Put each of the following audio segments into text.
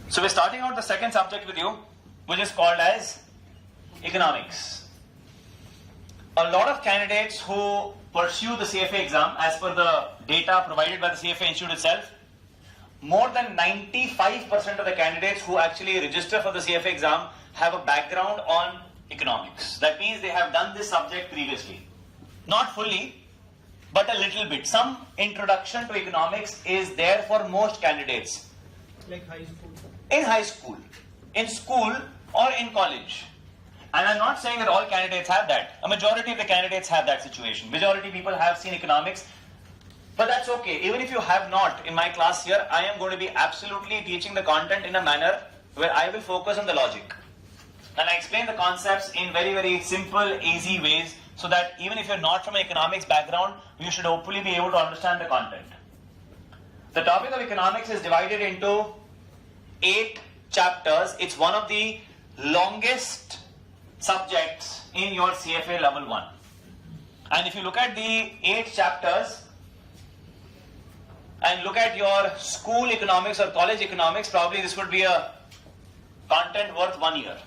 So we're starting out the second subject with you, which is called as economics. A lot of candidates who pursue the CFA exam, as per the data provided by the CFA Institute itself, more than 95% of the candidates who actually register for the CFA exam have a background on economics. That means they have done this subject previously. Not fully, but a little bit. Some introduction to economics is there for most candidates. Like high school? In high school, in school or in college. And I'm not saying that all candidates have that. A majority of the candidates have that situation. Majority of people have seen economics. But that's okay. Even if you have not, in my class here, I am going to be absolutely teaching the content in a manner where I will focus on the logic. And I explain the concepts in very, very simple, easy ways, so that even if you're not from an economics background, you should hopefully be able to understand the content. The topic of economics is divided into 8 chapters. It's one of the longest subjects in your CFA level 1. And if you look at the 8 chapters and look at your school economics or college economics, probably this would be a content worth 1 year.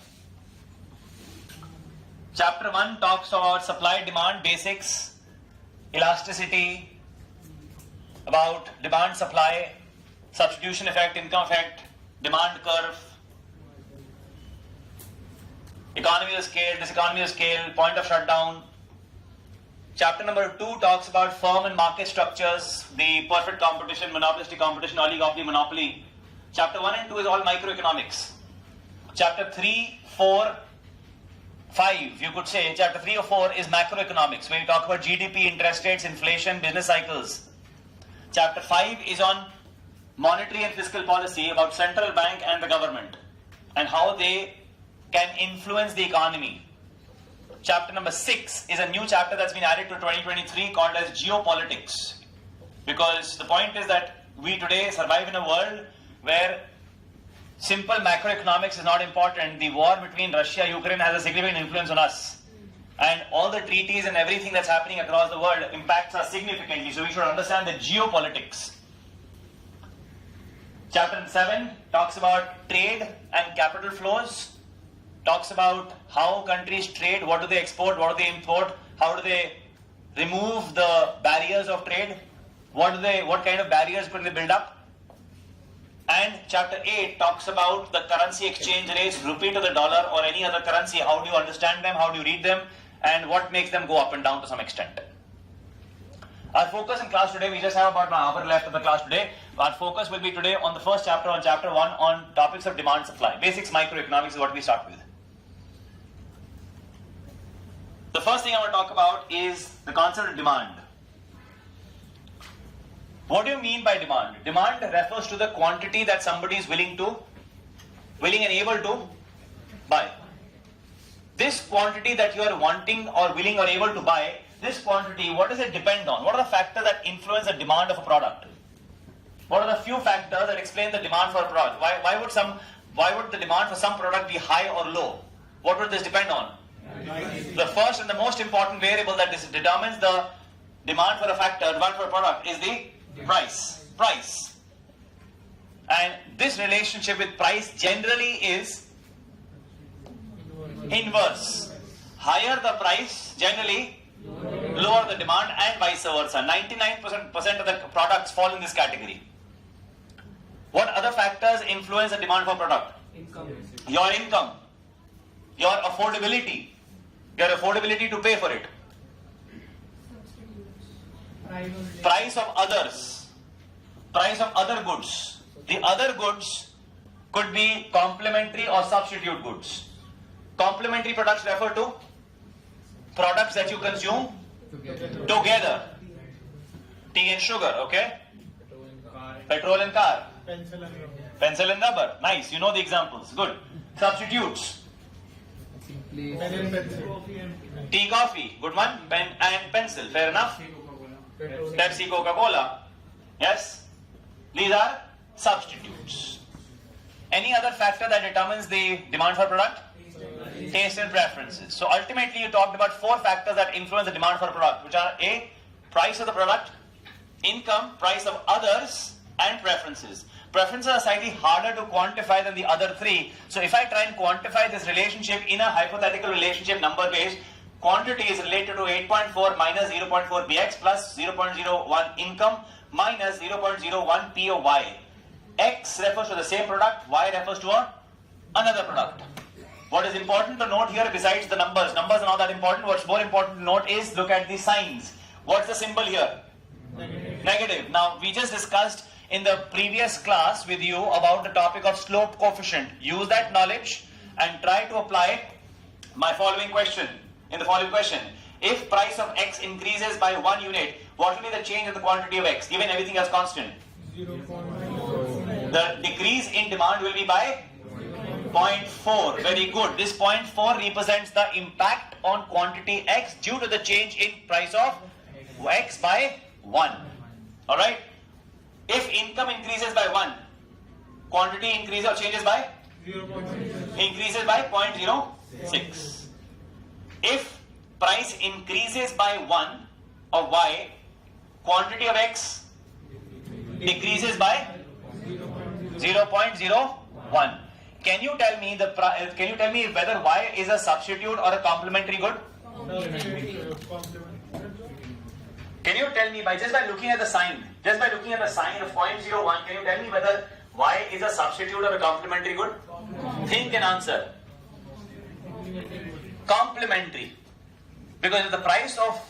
Chapter 1 talks about supply demand basics, elasticity, about demand supply, substitution effect, income effect, demand curve, economy of scale, diseconomy of scale, point of shutdown. Chapter number 2 talks about firm and market structures, the perfect competition, monopolistic competition, oligopoly, monopoly. Chapter 1 and 2 is all microeconomics. Chapter 3, 4, 5, you could say, chapter 3 or 4 is macroeconomics, where you talk about GDP, interest rates, inflation, business cycles. Chapter 5 is on monetary and fiscal policy, about central bank and the government and how they can influence the economy. Chapter number 6 is a new chapter that's been added to 2023 called as geopolitics, because the point is that we today survive in a world where simple macroeconomics is not important. The war between Russia and Ukraine has a significant influence on us, and all the treaties and everything that's happening across the world impacts us significantly, so we should understand the geopolitics. Chapter 7 talks about trade and capital flows, talks about how countries trade, what do they export, what do they import, how do they remove the barriers of trade, what kind of barriers could they build up. And chapter 8 talks about the currency exchange rates, rupee to the dollar or any other currency, how do you understand them, how do you read them, and what makes them go up and down to some extent. Our focus in class today, we just have about an hour left of the class today. Our focus will be today on the first chapter, on chapter 1, on topics of demand supply. Basics microeconomics is what we start with. The first thing I want to talk about is the concept of demand. What do you mean by demand? Demand refers to the quantity that somebody is willing and able to buy. This quantity that you are wanting or willing or able to buy, this quantity, what does it depend on? What are the factors that influence the demand of a product? What are the few factors that explain the demand for a product? Why would the demand for some product be high or low? What would this depend on? The first and the most important variable that determines the demand for a factor, demand for a product, is the price. And this relationship with price generally is inverse. Higher the price, generally lower the demand, and vice versa. 99% of the products fall in this category. What other factors influence the demand for a product? Your income, your affordability to pay for it. Price of other goods. The other goods could be complementary or substitute goods. Complementary products refer to products that you consume together. Tea and sugar, okay? Petrol and car. Pencil and rubber. Nice, you know the examples. Good. Substitutes. Tea, coffee. Good one. Pen and pencil. Fair enough. Pepsi, Coca-Cola. Yes? These are substitutes. Any other factor that determines the demand for product? Taste and preferences. So ultimately you talked about 4 factors that influence the demand for a product, which are A, price of the product, income, price of others, and preferences. Preferences are slightly harder to quantify than the other three. So if I try and quantify this relationship in a hypothetical relationship number based, quantity is related to 8.4 minus 0.4 bx plus 0.01 income minus 0.01 p of y. X refers to the same product, y refers to another product. What is important to note here besides the numbers are not that important. What's more important to note is look at the signs. What's the symbol here? Negative. Now we just discussed in the previous class with you about the topic of slope coefficient. Use that knowledge and try to apply my following question. In the following question, if price of X increases by 1 unit, what will be the change in the quantity of X given everything else constant? 0.4. The decrease in demand will be by 0.4. Very good. This 0.4 represents the impact on quantity X due to the change in price of X by 1. Alright? If income increases by 1, quantity increases or changes by? 0.6. Increases by 0.06. If price increases by 1 of Y, quantity of X decreases by 0.01. Can you tell me whether Y is a substitute or a complementary good? Can you tell me just by looking at the sign of 0.01, can you tell me whether Y is a substitute or a complementary good? Think and answer. Complementary. Because if the price of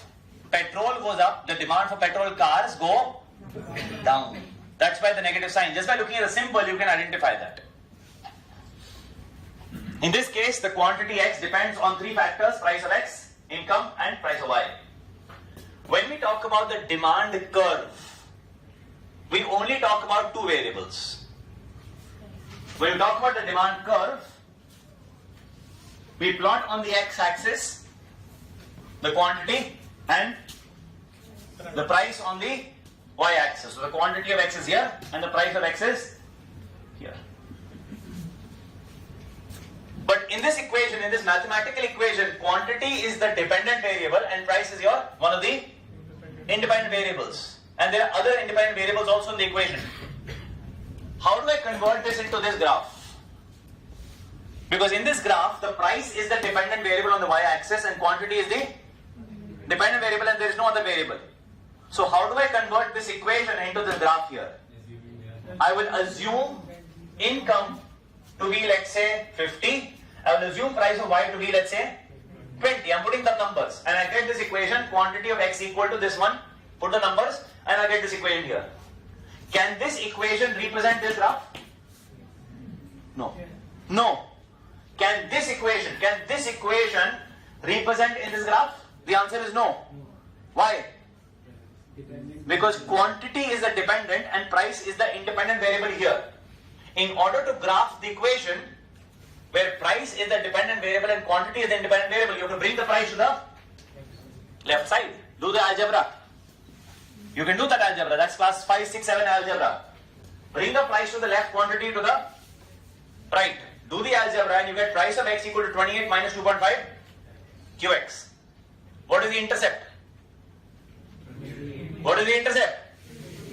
petrol goes up, the demand for petrol cars go down. That's why the negative sign. Just by looking at the symbol, you can identify that. In this case, the quantity X depends on three factors: price of X, income, and price of Y. When we talk about the demand curve, we only talk about two variables. When we talk about the demand curve, we plot on the x-axis the quantity and the price on the y-axis. So the quantity of X is here and the price of X is here. But in this equation, in this mathematical equation, quantity is the dependent variable and price is one of the independent variables. And there are other independent variables also in the equation. How do I convert this into this graph? Because in this graph, the price is the dependent variable on the y-axis and quantity is the dependent variable and there is no other variable. So how do I convert this equation into this graph here? I will assume income to be, let's say, 50. I will assume price of Y to be, let's say, 20. I'm putting the numbers and I get this equation, quantity of X equal to this one. Put the numbers and I get this equation here. Can this equation represent this graph? No. No. Can this equation represent in this graph? The answer is no. Why? Because quantity is the dependent and price is the independent variable here. In order to graph the equation where price is the dependent variable and quantity is the independent variable, you have to bring the price to the left side. Do the algebra. You can do that algebra. That's class 5, 6, 7 algebra. Bring the price to the left, quantity to the right. Do the algebra and you get price of X equal to 28 minus 2.5 QX. What is the intercept? What is the intercept?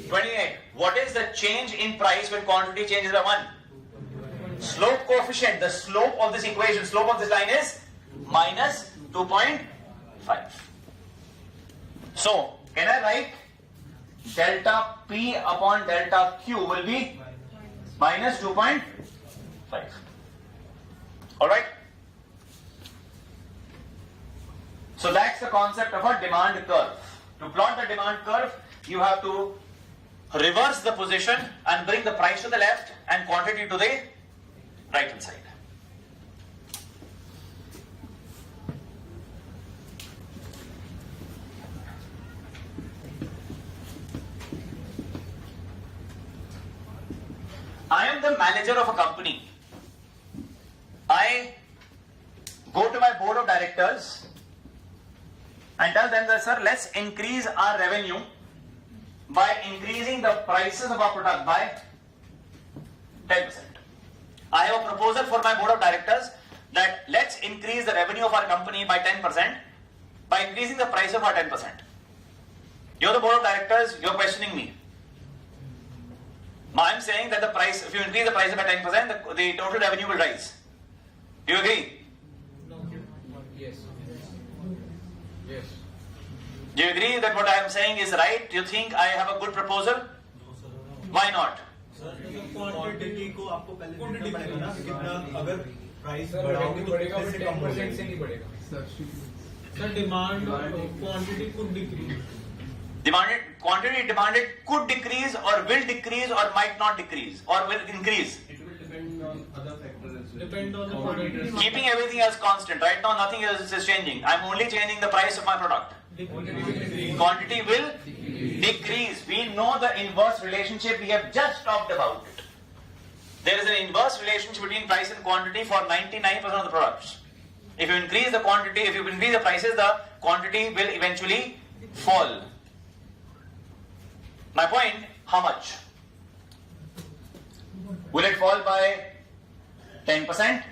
28. What is the change in price when quantity changes by 1? Slope coefficient. The slope of this equation, slope of this line is minus 2.5. So, can I write delta P upon delta Q will be minus 2.5. Alright? So that's the concept of a demand curve. To plot the demand curve, you have to reverse the position and bring the price to the left and quantity to the right hand side. I am the manager of a company. I go to my board of directors and tell them that, sir, let's increase our revenue by increasing the prices of our product by 10%. I have a proposal for my board of directors that let's increase the revenue of our company by 10% by increasing the price of our 10%. You're the board of directors, you're questioning me. I'm saying that the price, if you increase the price by 10%, the total revenue will rise. Do you agree? Yes. Yes. Do you agree that what I am saying is right? Do you think I have a good proposal? Why not? Quantity को आपको पहले देखना पड़ेगा ना कि कितना अगर price sir बढ़ाओगे तो बढ़ेगा कितने से कम 10% से नहीं बढ़ेगा sir demand quantity could decrease Quantity demanded could decrease or will decrease or might not decrease or will increase. It will depend on other factors as well. Depend on the quantity. Keeping everything else constant. Right now nothing else is changing. I'm only changing the price of my product. Quantity will decrease. We know the inverse relationship. We have just talked about it. There is an inverse relationship between price and quantity for 99% of the products. If you increase the quantity, if you increase the prices, the quantity will eventually fall. My point, how much? Will it fall by 10%,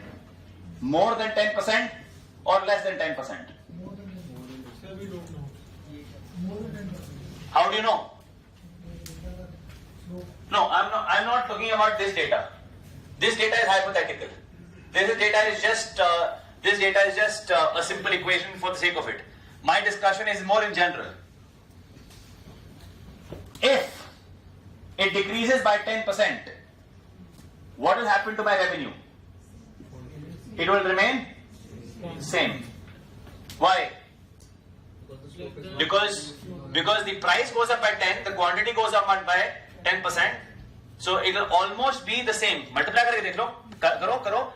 more than 10%, or less than 10%? Sir, we don't know. How do you know? No, I'm not talking about this data. This data is hypothetical. This data is just a simple equation for the sake of it. My discussion is more in general. If it decreases by 10%, what will happen to my revenue? It will remain same. Why? Because the price goes up by 10, the quantity goes up by 10%, so it will almost be the same. Multiply करके देख लो, करो.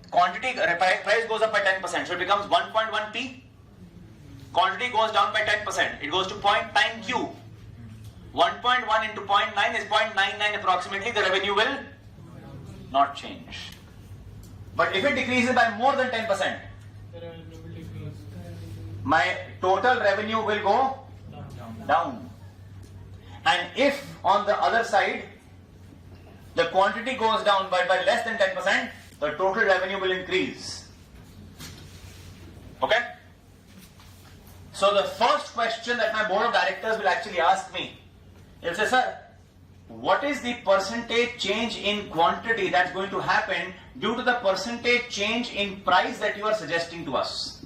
Quantity price goes up by 10%, so it becomes 1.1p. Quantity goes down by 10%, it goes to 0.9 q. 1.1 into 0.9 is 0.99 approximately. The revenue will not change. But if it decreases by more than 10%, The revenue will decrease. my total revenue will go down. And if on the other side the quantity goes down by less than 10%, the total revenue will increase. Okay? So the first question that my board of directors will actually ask me, they'll say, sir, what is the percentage change in quantity that's going to happen due to the percentage change in price that you are suggesting to us?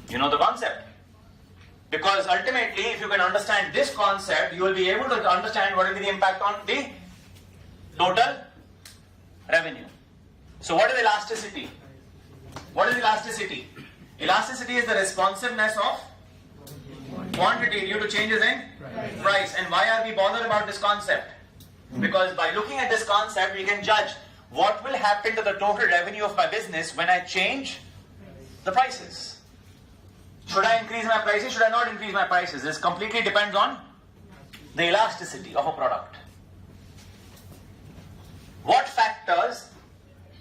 You know the concept. Because ultimately, if you can understand this concept, you will be able to understand what will be the impact on the total revenue. So what is elasticity? What is elasticity? Elasticity is the responsiveness of quantity due to changes in price. And why are we bothered about this concept? Because by looking at this concept, we can judge what will happen to the total revenue of my business when I change the prices. Should I increase my prices? Should I not increase my prices? This completely depends on the elasticity of a product. What factors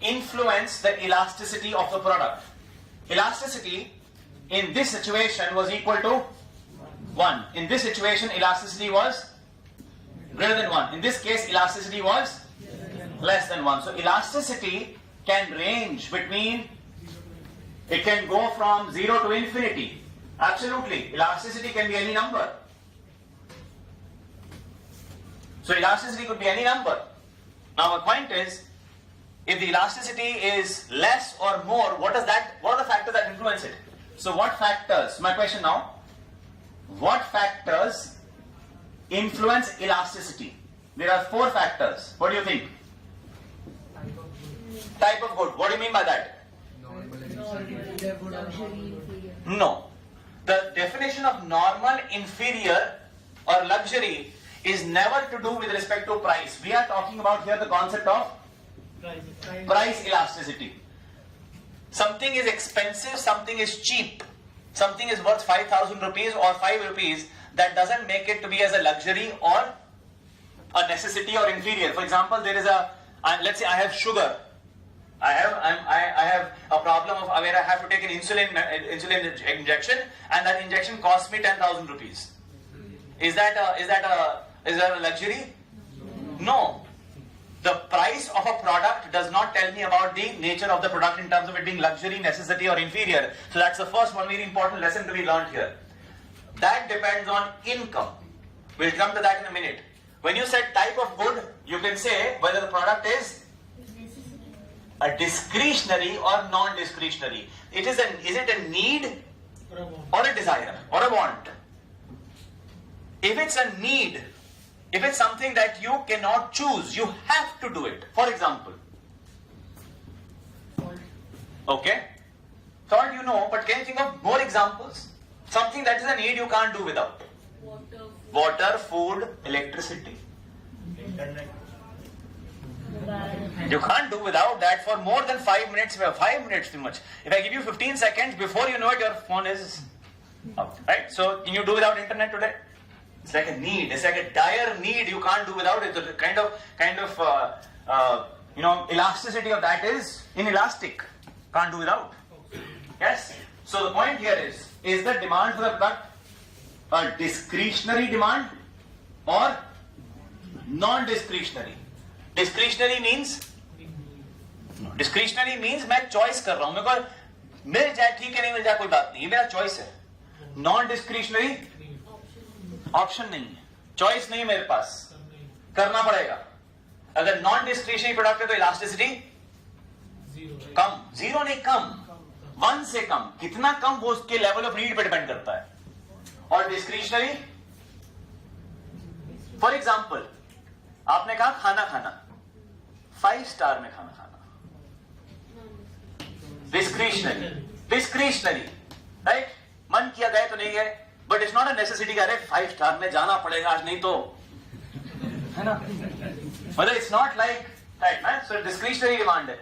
influence the elasticity of the product? Elasticity in this situation was equal to 1. In this situation, elasticity was greater than 1. In this case, elasticity was less than 1. So elasticity can range between, it can go from 0 to infinity. Absolutely. Elasticity can be any number. So elasticity could be any number. Now my point is, if the elasticity is less or more, what are the factors that influence it? So what factors, my question now, what factors influence elasticity? There are 4 factors. What do you think? Type of good. What do you mean by that? No. The definition of normal, inferior or luxury is never to do with respect to price. We are talking about here the concept of price elasticity. Something is expensive, something is cheap. Something is worth 5,000 rupees or 5 rupees. That doesn't make it to be as a luxury or a necessity or inferior. For example, there is let's say I have sugar. I have a problem of where I have to take an insulin injection, and that injection costs me 10,000 rupees. Is that a luxury? No. The price of a product does not tell me about the nature of the product in terms of it being luxury, necessity or inferior. So that's the first one very important lesson to be learned here. That depends on income. We'll come to that in a minute. When you said type of good, you can say whether the product is a discretionary or non-discretionary. Is it a need or a desire or a want? If it's a need, if it's something that you cannot choose, you have to do it. For example, okay, thought you know, but can you think of more examples? Something that is a need you can't do without. Water, food, electricity. Internet. You can't do without that for more than 5 minutes. 5 minutes too much. If I give you 15 seconds, before you know it, your phone is up. Right? So, can you do without internet today? It's like a need. It's like a dire need. You can't do without it. The kind of elasticity of that is inelastic. Can't do without. Yes. So the point here is the demand for the product a discretionary demand or non-discretionary? Discretionary means मैं choice कर रहा हूं, मेरे को मिल जाए ठीक है, नहीं मिल जाए कोई बात नहीं, ये मेरा choice है. Non-discretionary ऑप्शन नहीं है, चॉइस नहीं मेरे पास, करना पड़ेगा. अगर नॉन डिस्क्रिशनरी प्रोडक्ट है तो इलास्टिसिटी कम, जीरो नहीं कम, 1 से कम. कितना कम वो उसके लेवल ऑफ नीड पे डिपेंड करता है. और डिस्क्रिशनरी, फॉर एग्जाम्पल आपने कहा खाना खाना, 5 स्टार में खाना खाना, डिस्क्रिशनरी राइट, मन किया गए तो नहीं गए, but it's not a necessity. अरे 5 स्टार में जाना पड़ेगा आज, नहीं तो, है ना, मतलब it's not like that man. So discretionary demand है.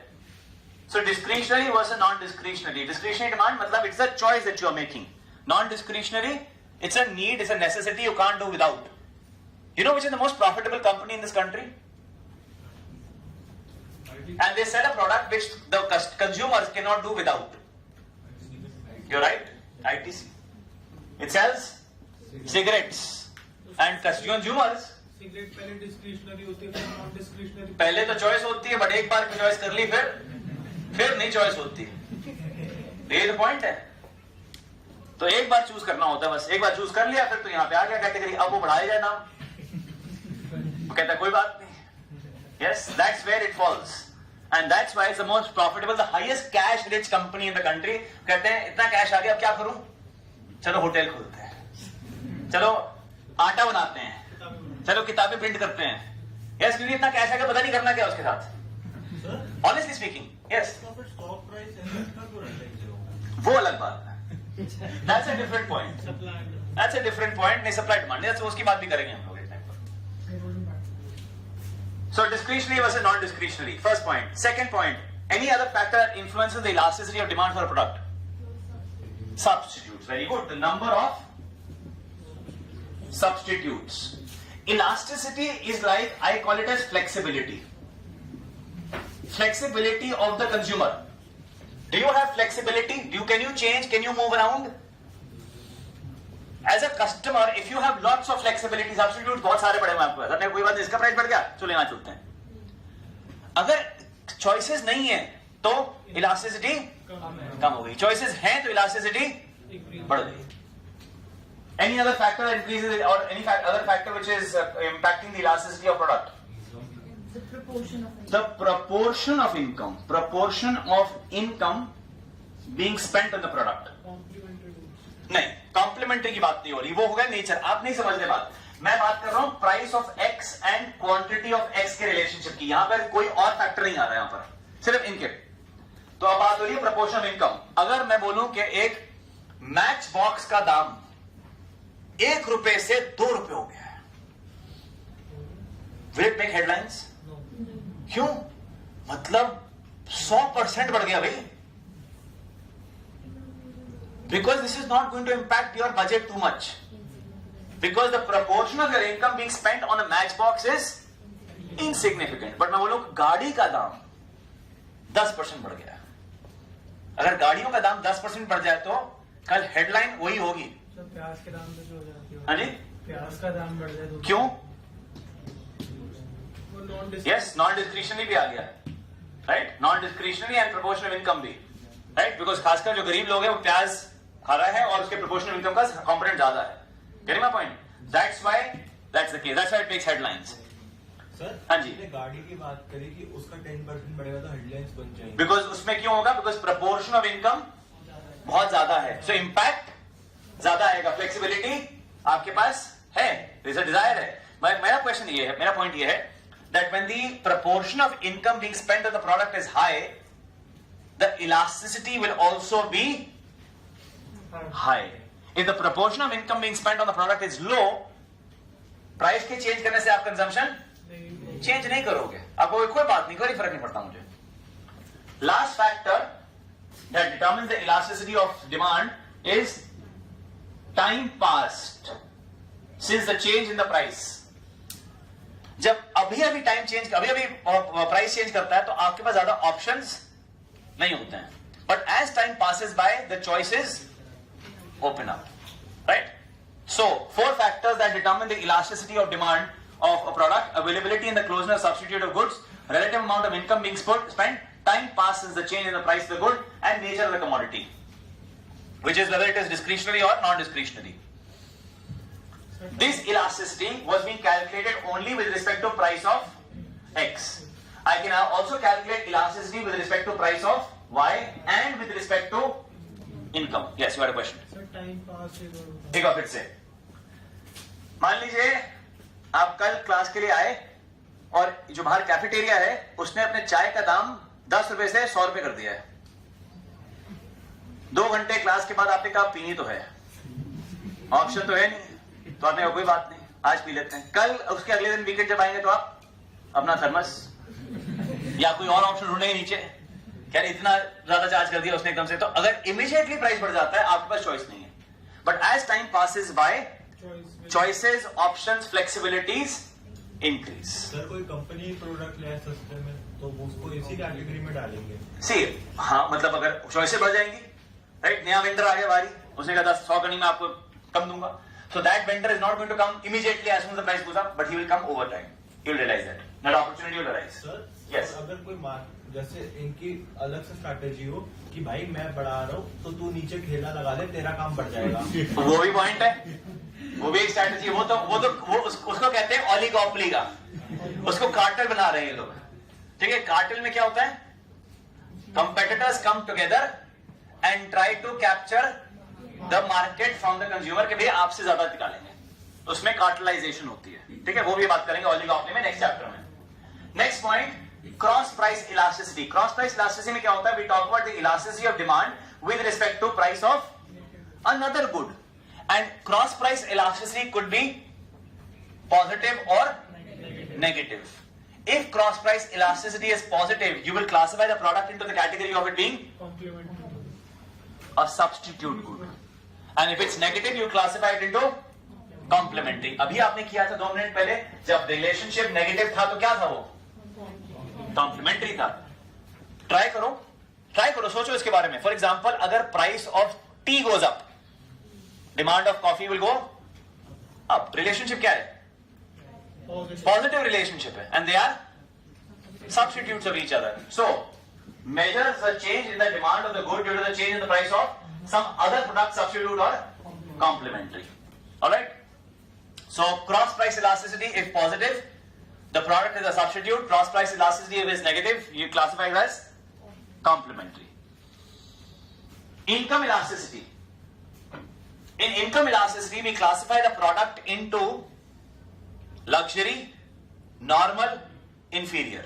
So discretionary versus non discretionary. Discretionary demand मतलब it's a choice that you are making. Non discretionary, it's a need, it's a necessity you can't do without. You know which is the most profitable company in this country? And they sell a product which the consumers cannot do without. You're right? ITC. It sells cigarettes and consumers. Cigarette पहले discretionary होती है, फिर non discretionary. पहले तो choice होती है, but एक बार choice कर ली फिर नहीं चॉइस होती. ये तो पॉइंट है. तो एक बार चूज करना होता है, बस एक बार चूज कर लिया, फिर तो यहाँ पे आ गया कैटेगरी. अब वो बढ़ाया जाए नाम, वो कहता है कोई बात नहीं. Yes, that's where it falls, and that's why it's the most profitable, the highest cash rich company in the country. कहते हैं इतना कैश आ गया, अब क्या करूं, चलो होटल खोलते हैं, चलो आटा बनाते हैं, चलो किताबें प्रिंट करते हैं. यस, क्योंकि इतना कैश आ गया, पता नहीं करना क्या उसके साथ. ऑनेस्टली स्पीकिंग, यस, वो अलग बात है. That's a different point. That's a different point. नहीं, supply demand, that's उसकी बात भी करेंगे हम लोग एक टाइम पर. So discretionary versus non-discretionary. First point. Second point. Any other factor that influences the elasticity of demand for a product? Substitutes. Very good. The number of substitutes. Elasticity is like, I call it as flexibility. Flexibility of the consumer. Do you have flexibility? Can you change? Can you move around? As a customer, if you have lots of flexibility, substitutes बहुत सारे पड़े हुए आपको. अगर कोई बात नहीं, इसका प्राइस बढ़ गया, चलो यहाँ चलते हैं. अगर choices नहीं है तो elasticity कम हो गई. Choices हैं तो elasticity बढ़ गई. Any other factor that increases or any other factor which is impacting the elasticity of product? The proportion of income. Proportion of income being spent on the product. नहीं, complementary की बात नहीं हो रही, वो हो गया नेचर. आप नहीं समझते बात. मैं बात कर रहा हूं price of x and quantity of x के रिलेशनशिप की. यहां पर कोई और फैक्टर नहीं आ रहा है, यहां पर सिर्फ इनके. तो अब बात हो रही है प्रपोर्शन ऑफ इनकम. अगर मैं बोलूं कि एक मैच बॉक्स का दाम 1 रुपए से 2 रुपए हो गया है, विल इट मेक हेडलाइंस? क्यों? मतलब 100% बढ़ गया भाई. Because this is not going to impact your budget too much. Because the proportion of your income being spent on a matchbox is insignificant. But मैं बोलूं गाड़ी का दाम 10% बढ़ गया. अगर गाड़ियों का दाम 10% बढ़ जाए तो कल हेडलाइन वही होगी. प्याज के दाम से हो जाती है. हाँ जी, प्याज का दाम बढ़ जाए तो क्यों? यस, नॉन डिस्क्रिशनरी भी आ गया, right. Non discretionary and proportion of income भी, राइट. बिकॉज खासकर जो गरीब लोग हैं वो प्याज खा रहा है और उसके प्रोपोर्शन ऑफ इनकम का कंपोनेंट ज्यादा है. Getting my point? That's why That's the case. That's why it makes headlines. Sir हाँ जी. आपने गाड़ी की बात करी कि उसका 10% बढ़ेगा तो हेडलाइंस बन जाएंगे. Because उसमें क्यों होगा? Because proportion of income बहुत ज्यादा है. So impact ज्यादा आएगा. Flexibility आपके पास है. There's a desire है. मेरा क्वेश्चन ये है, मेरा पॉइंट ये है that when the proportion of income being spent on the product is high, the elasticity will also be high. If the proportion of income being spent on the product is low, price के change करने से आप consumption change नहीं करोगे. आपको कोई बात नहीं, कोई फर्क नहीं पड़ता मुझे. Last factor that determines the elasticity of demand is time passed since the change in the price. जब अभी टाइम चेंज, अभी प्राइस चेंज करता है तो आपके पास ज्यादा ऑप्शंस नहीं होते हैं. But as time passes by the choices open up, right? So 4 factors that determine the elasticity of demand of a product: availability and the closeness substitute of goods, relative amount of income being spent, time passed since the change in the price of the good, and nature of the commodity, which is whether it is discretionary or non-discretionary. This elasticity was being calculated only with respect to price of X. I can also calculate elasticity with respect to price of Y and with respect to income. Yes, you had a question. Sir, time pass is एक बार फिर से. मान लीजिए आप कल class के लिए आए और जो बाहर कैफेटेरिया है उसने अपने चाय का दाम 10 रुपए से 100 रुपए कर दिया है. 2 घंटे क्लास के बाद आपने कहा पीनी तो है, ऑप्शन तो है नहीं, तो आपने कहा कोई बात नहीं आज पी लेते हैं. कल उसके अगले दिन वीकेंड जब आएंगे तो आप अपना थर्मस या कोई और ऑप्शन ढूंढेंगे नीचे. क्या इतना ज्यादा चार्ज कर दिया उसने एकदम से, तो अगर इमीडिएटली प्राइस बढ़ जाता है आपके पास चॉइस नहीं है. But as time passes by choices, options, flexibilities increase. Sir कोई कंपनी प्रोडक्ट ले सस्ते में तो उसको इसी कैटेगरी में डालेंगे. सी हाँ, मतलब अगर चॉइसेस बढ़ जाएंगी, राइट? नया वेंडर आ गया बारी, उसने कहा 100 का नहीं मैं आपको कम दूंगा. So that vendor is not going to come immediately as soon as the price goes up, but he will come over time. You will realize that. That opportunity will arise. Sir Yes. अगर कोई जैसे इनकी अलग से strategy हो कि भाई मैं बढ़ा रहा हूँ तो तू नीचे ठेला लगा ले, तेरा काम बढ़ जाएगा. वो भी पॉइंट है, वो भी एक स्ट्रैटेजी. वो उसको कहते हैं ऑलिगोपोली का. उसको कार्टेल बना रहे हैं ये लोग. ठीक है, कार्टेल में क्या होता है? Competitors come together and try to capture the market from the consumer के भी आपसे ज्यादा निकालेंगे. उसमें कार्टेलाइजेशन होती है. ठीक है, वो भी बात करेंगे ऑलिगोपोली में नेक्स्ट चैप्टर में. Next point, cross price elasticity. Cross price elasticity में क्या होता है? We talk about the elasticity of demand with respect to price of another good. And cross price elasticity could be positive और negative. If cross price elasticity is positive, you will classify the product into the category of it being complementary, a substitute good. And if it's negative, you classify it into complementary. अभी आपने किया था 2 minute पहले, जब relationship negative था तो क्या था? वो कॉम्प्लीमेंट्री था. ट्राई करो, सोचो इसके बारे में. फॉर एग्जाम्पल, अगर price of T goes up, demand of coffee will go up. Relationship क्या है? Positive relationship hai, and they are substitutes of each other. So measures the change in the demand of the good due to the change in the price of some other product, substitute or complementary. All right. So cross price elasticity if positive, the product is a substitute. Cross price elasticity if is negative, you classify it as complementary. Income elasticity. In income elasticity, we classify the product into luxury, normal, inferior.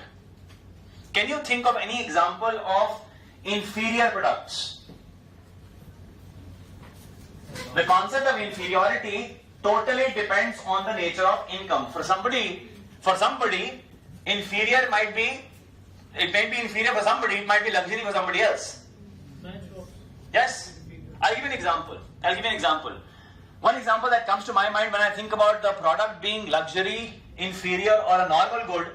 Can you think of any example of inferior products? The concept of inferiority totally depends on the nature of income. For somebody, inferior might be, it may be inferior for somebody, it might be luxury for somebody else. Yes? I'll give you an example. One example that comes to my mind when I think about the product being luxury, inferior or a normal good,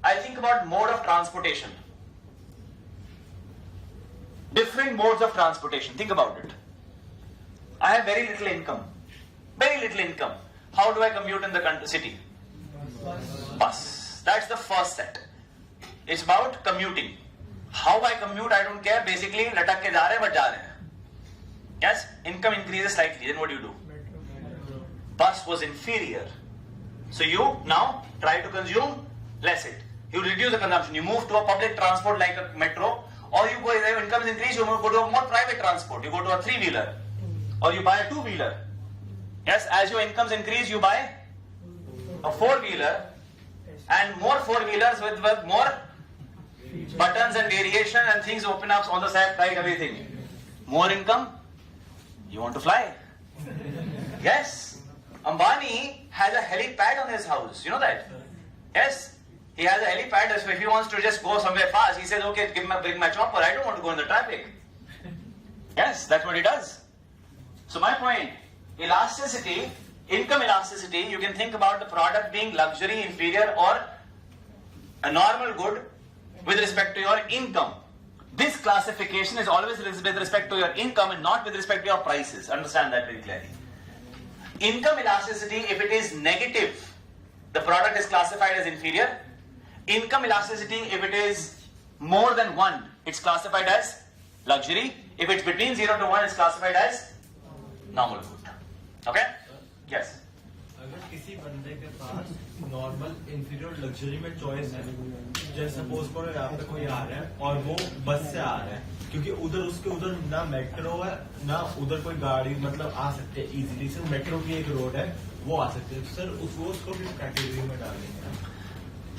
I think about mode of transportation. Different modes of transportation. Think about it. I have very little income. How do I commute in the city? Bus. That's the first set. It's about commuting. How I commute, I don't care. Basically, लटक के जा रहे हैं, but जा रहे हैं. Yes, income increases slightly. Then what do? Bus was inferior. So you now try to consume less it. You reduce the consumption. You move to a public transport like a metro, or you go, if your income is increased, you go to a more private transport. You go to a 3-wheeler, or you buy a 2-wheeler. Yes, as your incomes increase, you buy a 4-wheeler and more 4-wheelers with more buttons and variation and things open up on the side, right? Everything. More income, you want to fly. Yes, Ambani has a helipad on his house. You know that? Yes, he has a helipad. So if he wants to just go somewhere fast, he says, "Okay, bring my chopper. I don't want to go in the traffic." Yes, that's what he does. So my point, elasticity, income elasticity. You can think about the product being luxury, inferior, or a normal good with respect to your income. This classification is always with respect to your income and not with respect to your prices. Understand that very clearly. Income elasticity, if it is negative, the product is classified as inferior. Income elasticity, if it is more than 1, it's classified as luxury. If it's between 0 to 1, it's classified as normal good. Okay? Yes. अगर किसी बंदे के पास normal inferior luxury में choice है, जैसे suppose करो यहाँ पे कोई आ रहा है और वो बस से आ रहा है, क्योंकि उधर उसके उधर ना मेट्रो है ना उधर कोई गाड़ी मतलब आ सकते हैं इजीली, सिर्फ मेट्रो की एक रोड है वो आ सकते हैं, सर उसको भी कैटेगरी में डालेंगे.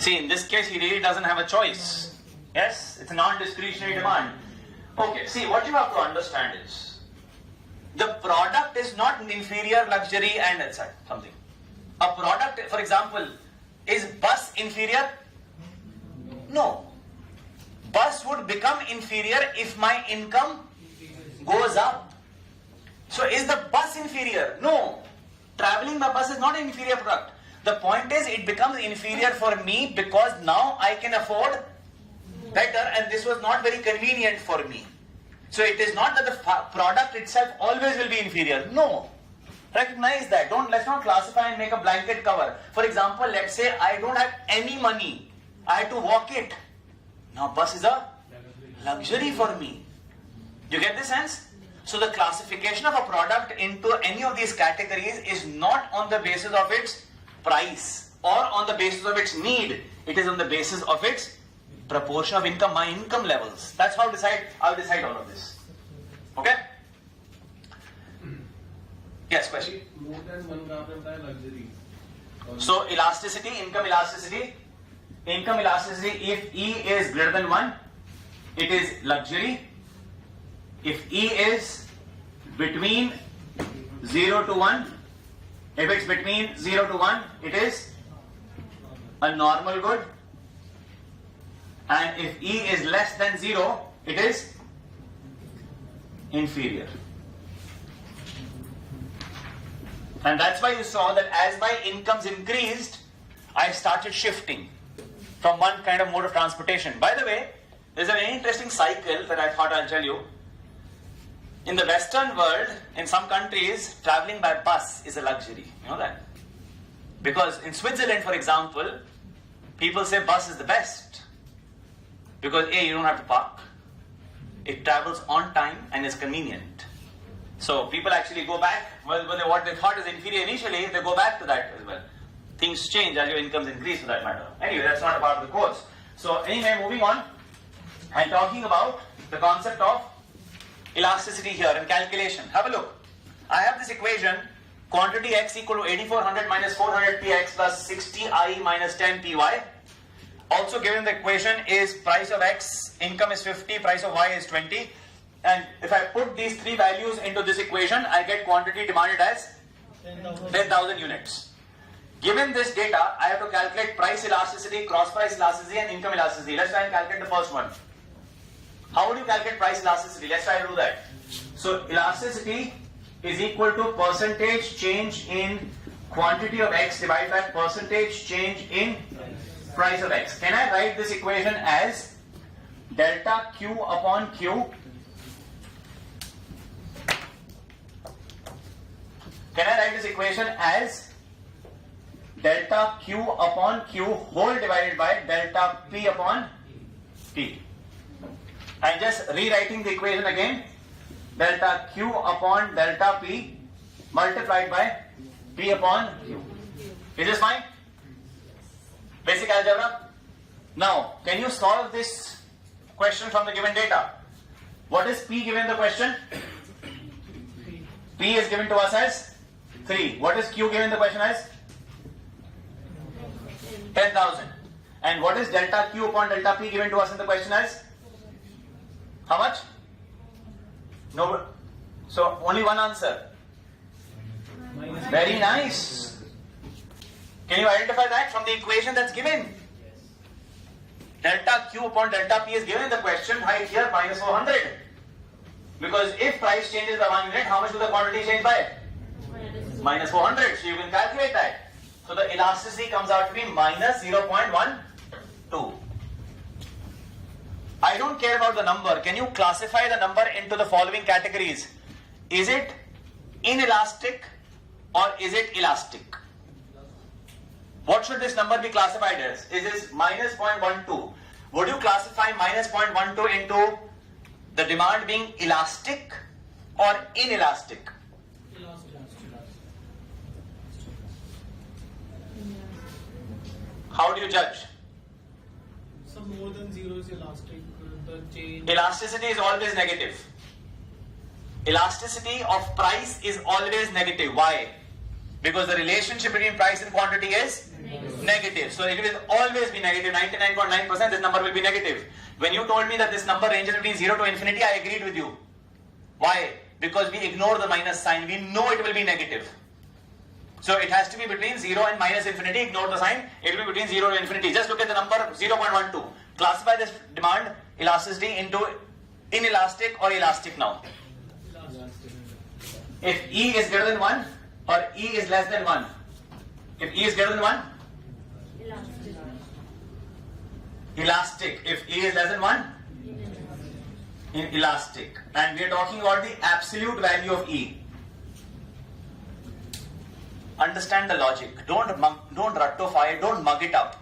See, in this case, he really doesn't have a choice. Yes, it's a non-discretionary demand. Okay, see, what you have to understand is, the product is not inferior, luxury, and etc. something. A product, for example, is bus inferior? No. Bus would become inferior if my income goes up. So is the bus inferior? No. Traveling by bus is not an inferior product. The point is, it becomes inferior for me because now I can afford better, and this was not very convenient for me. So it is not that the product itself always will be inferior. No. Recognize that. Let's not classify and make a blanket cover. For example, let's say I don't have any money. I had to walk it. Now bus is a luxury for me. Do you get the sense? So the classification of a product into any of these categories is not on the basis of its price or on the basis of its need. It is on the basis of its proportion of income, my income levels. That's how I'll decide all of this. Okay? Yes, question? More than 1 का आपने बताया luxury. So elasticity, income elasticity, if E is greater than 1, it is luxury. If E is between 0 to 1, if it's between 0 to 1, it is a normal good. And if E is less than 0, it is inferior. And that's why you saw that as my incomes increased, I started shifting from one kind of mode of transportation. By the way, there's a very interesting cycle that I thought I'll tell you. In the Western world, in some countries, traveling by bus is a luxury. You know that? Because in Switzerland, for example, people say bus is the best. Because A, you don't have to park. It travels on time and is convenient. So people actually go back. Well, what they thought is inferior initially, they go back to that as well. Things change as your incomes increase for that matter. Anyway, that's not a part of the course. So anyway, moving on. I'm talking about the concept of elasticity here and calculation. Have a look. I have this equation, quantity X equal to 8400 minus 400 Px plus 60I minus 10 Py. Also given the equation is price of X, income is 50, price of Y is 20. And if I put these three values into this equation, I get quantity demanded as 10,000 units. Given this data, I have to calculate price elasticity, cross price elasticity and income elasticity. Let's try and calculate the first one. How would you calculate price elasticity? Let's try to do that. So elasticity is equal to percentage change in quantity of X divided by percentage change in price of X. Can I write this equation as delta Q upon Q? Can I write this equation as delta Q upon Q whole divided by delta P upon P? I'm just rewriting the equation again. Delta Q upon delta P multiplied by P upon Q. Is this fine? Basic algebra. Now, can you solve this question from the given data? What is P given in the question? P is given to us as 3. What is Q given in the question as? 10,000. And what is delta Q upon delta P given to us in the question as? How much? No. So only one answer. Very nice. Can you identify that from the equation that's given? Delta Q upon delta P is given in the question right here, minus 400. Because if price changes by 1 unit, how much will the quantity change by? Minus 400. So you can calculate that. So the elasticity comes out to be minus 0.12. I don't care about the number. Can you classify the number into the following categories? Is it inelastic or is it elastic? What should this number be classified as? Is this minus 0.12? Would you classify minus 0.12 into the demand being elastic or inelastic? How do you judge? Some more than 0 is elastic. The change. Elasticity is always negative. Elasticity of price is always negative. Why? Because the relationship between price and quantity is negative. So it will always be negative. 99.9% this number will be negative. When you told me that this number ranges between 0 to infinity, I agreed with you. Why? Because we ignore the minus sign. We know it will be negative. So it has to be between 0 and minus infinity. Ignore the sign. It will be between 0 and infinity. Just look at the number 0.12. Classify this demand elasticity into inelastic or elastic now. If E is greater than 1 or E is less than 1. If E is greater than 1. Elastic. If E is less than 1. Elastic. And we are talking about the absolute value of E. Understand the logic. Don't rectify, don't mug it up.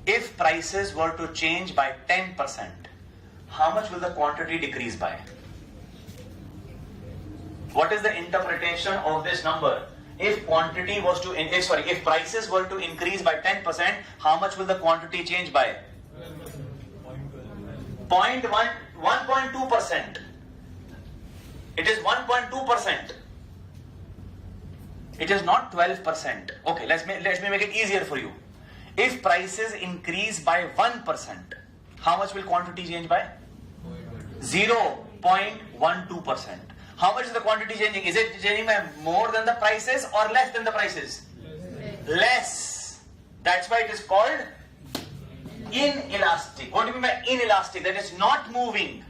If prices were to change by 10%, how much will the quantity decrease by? What is the interpretation of this number? If quantity was to, if prices were to increase by 10%, how much will the quantity change by? 1.2%. It is 1.2%. It is not 12%. Okay, let me make it easier for you. If prices increase by 1%, how much will quantity change by? 0.12%. How much is the quantity changing? Is it changing by more than the prices or less than the prices? Less. That's why it is called inelastic. What do you mean by inelastic? That is not moving.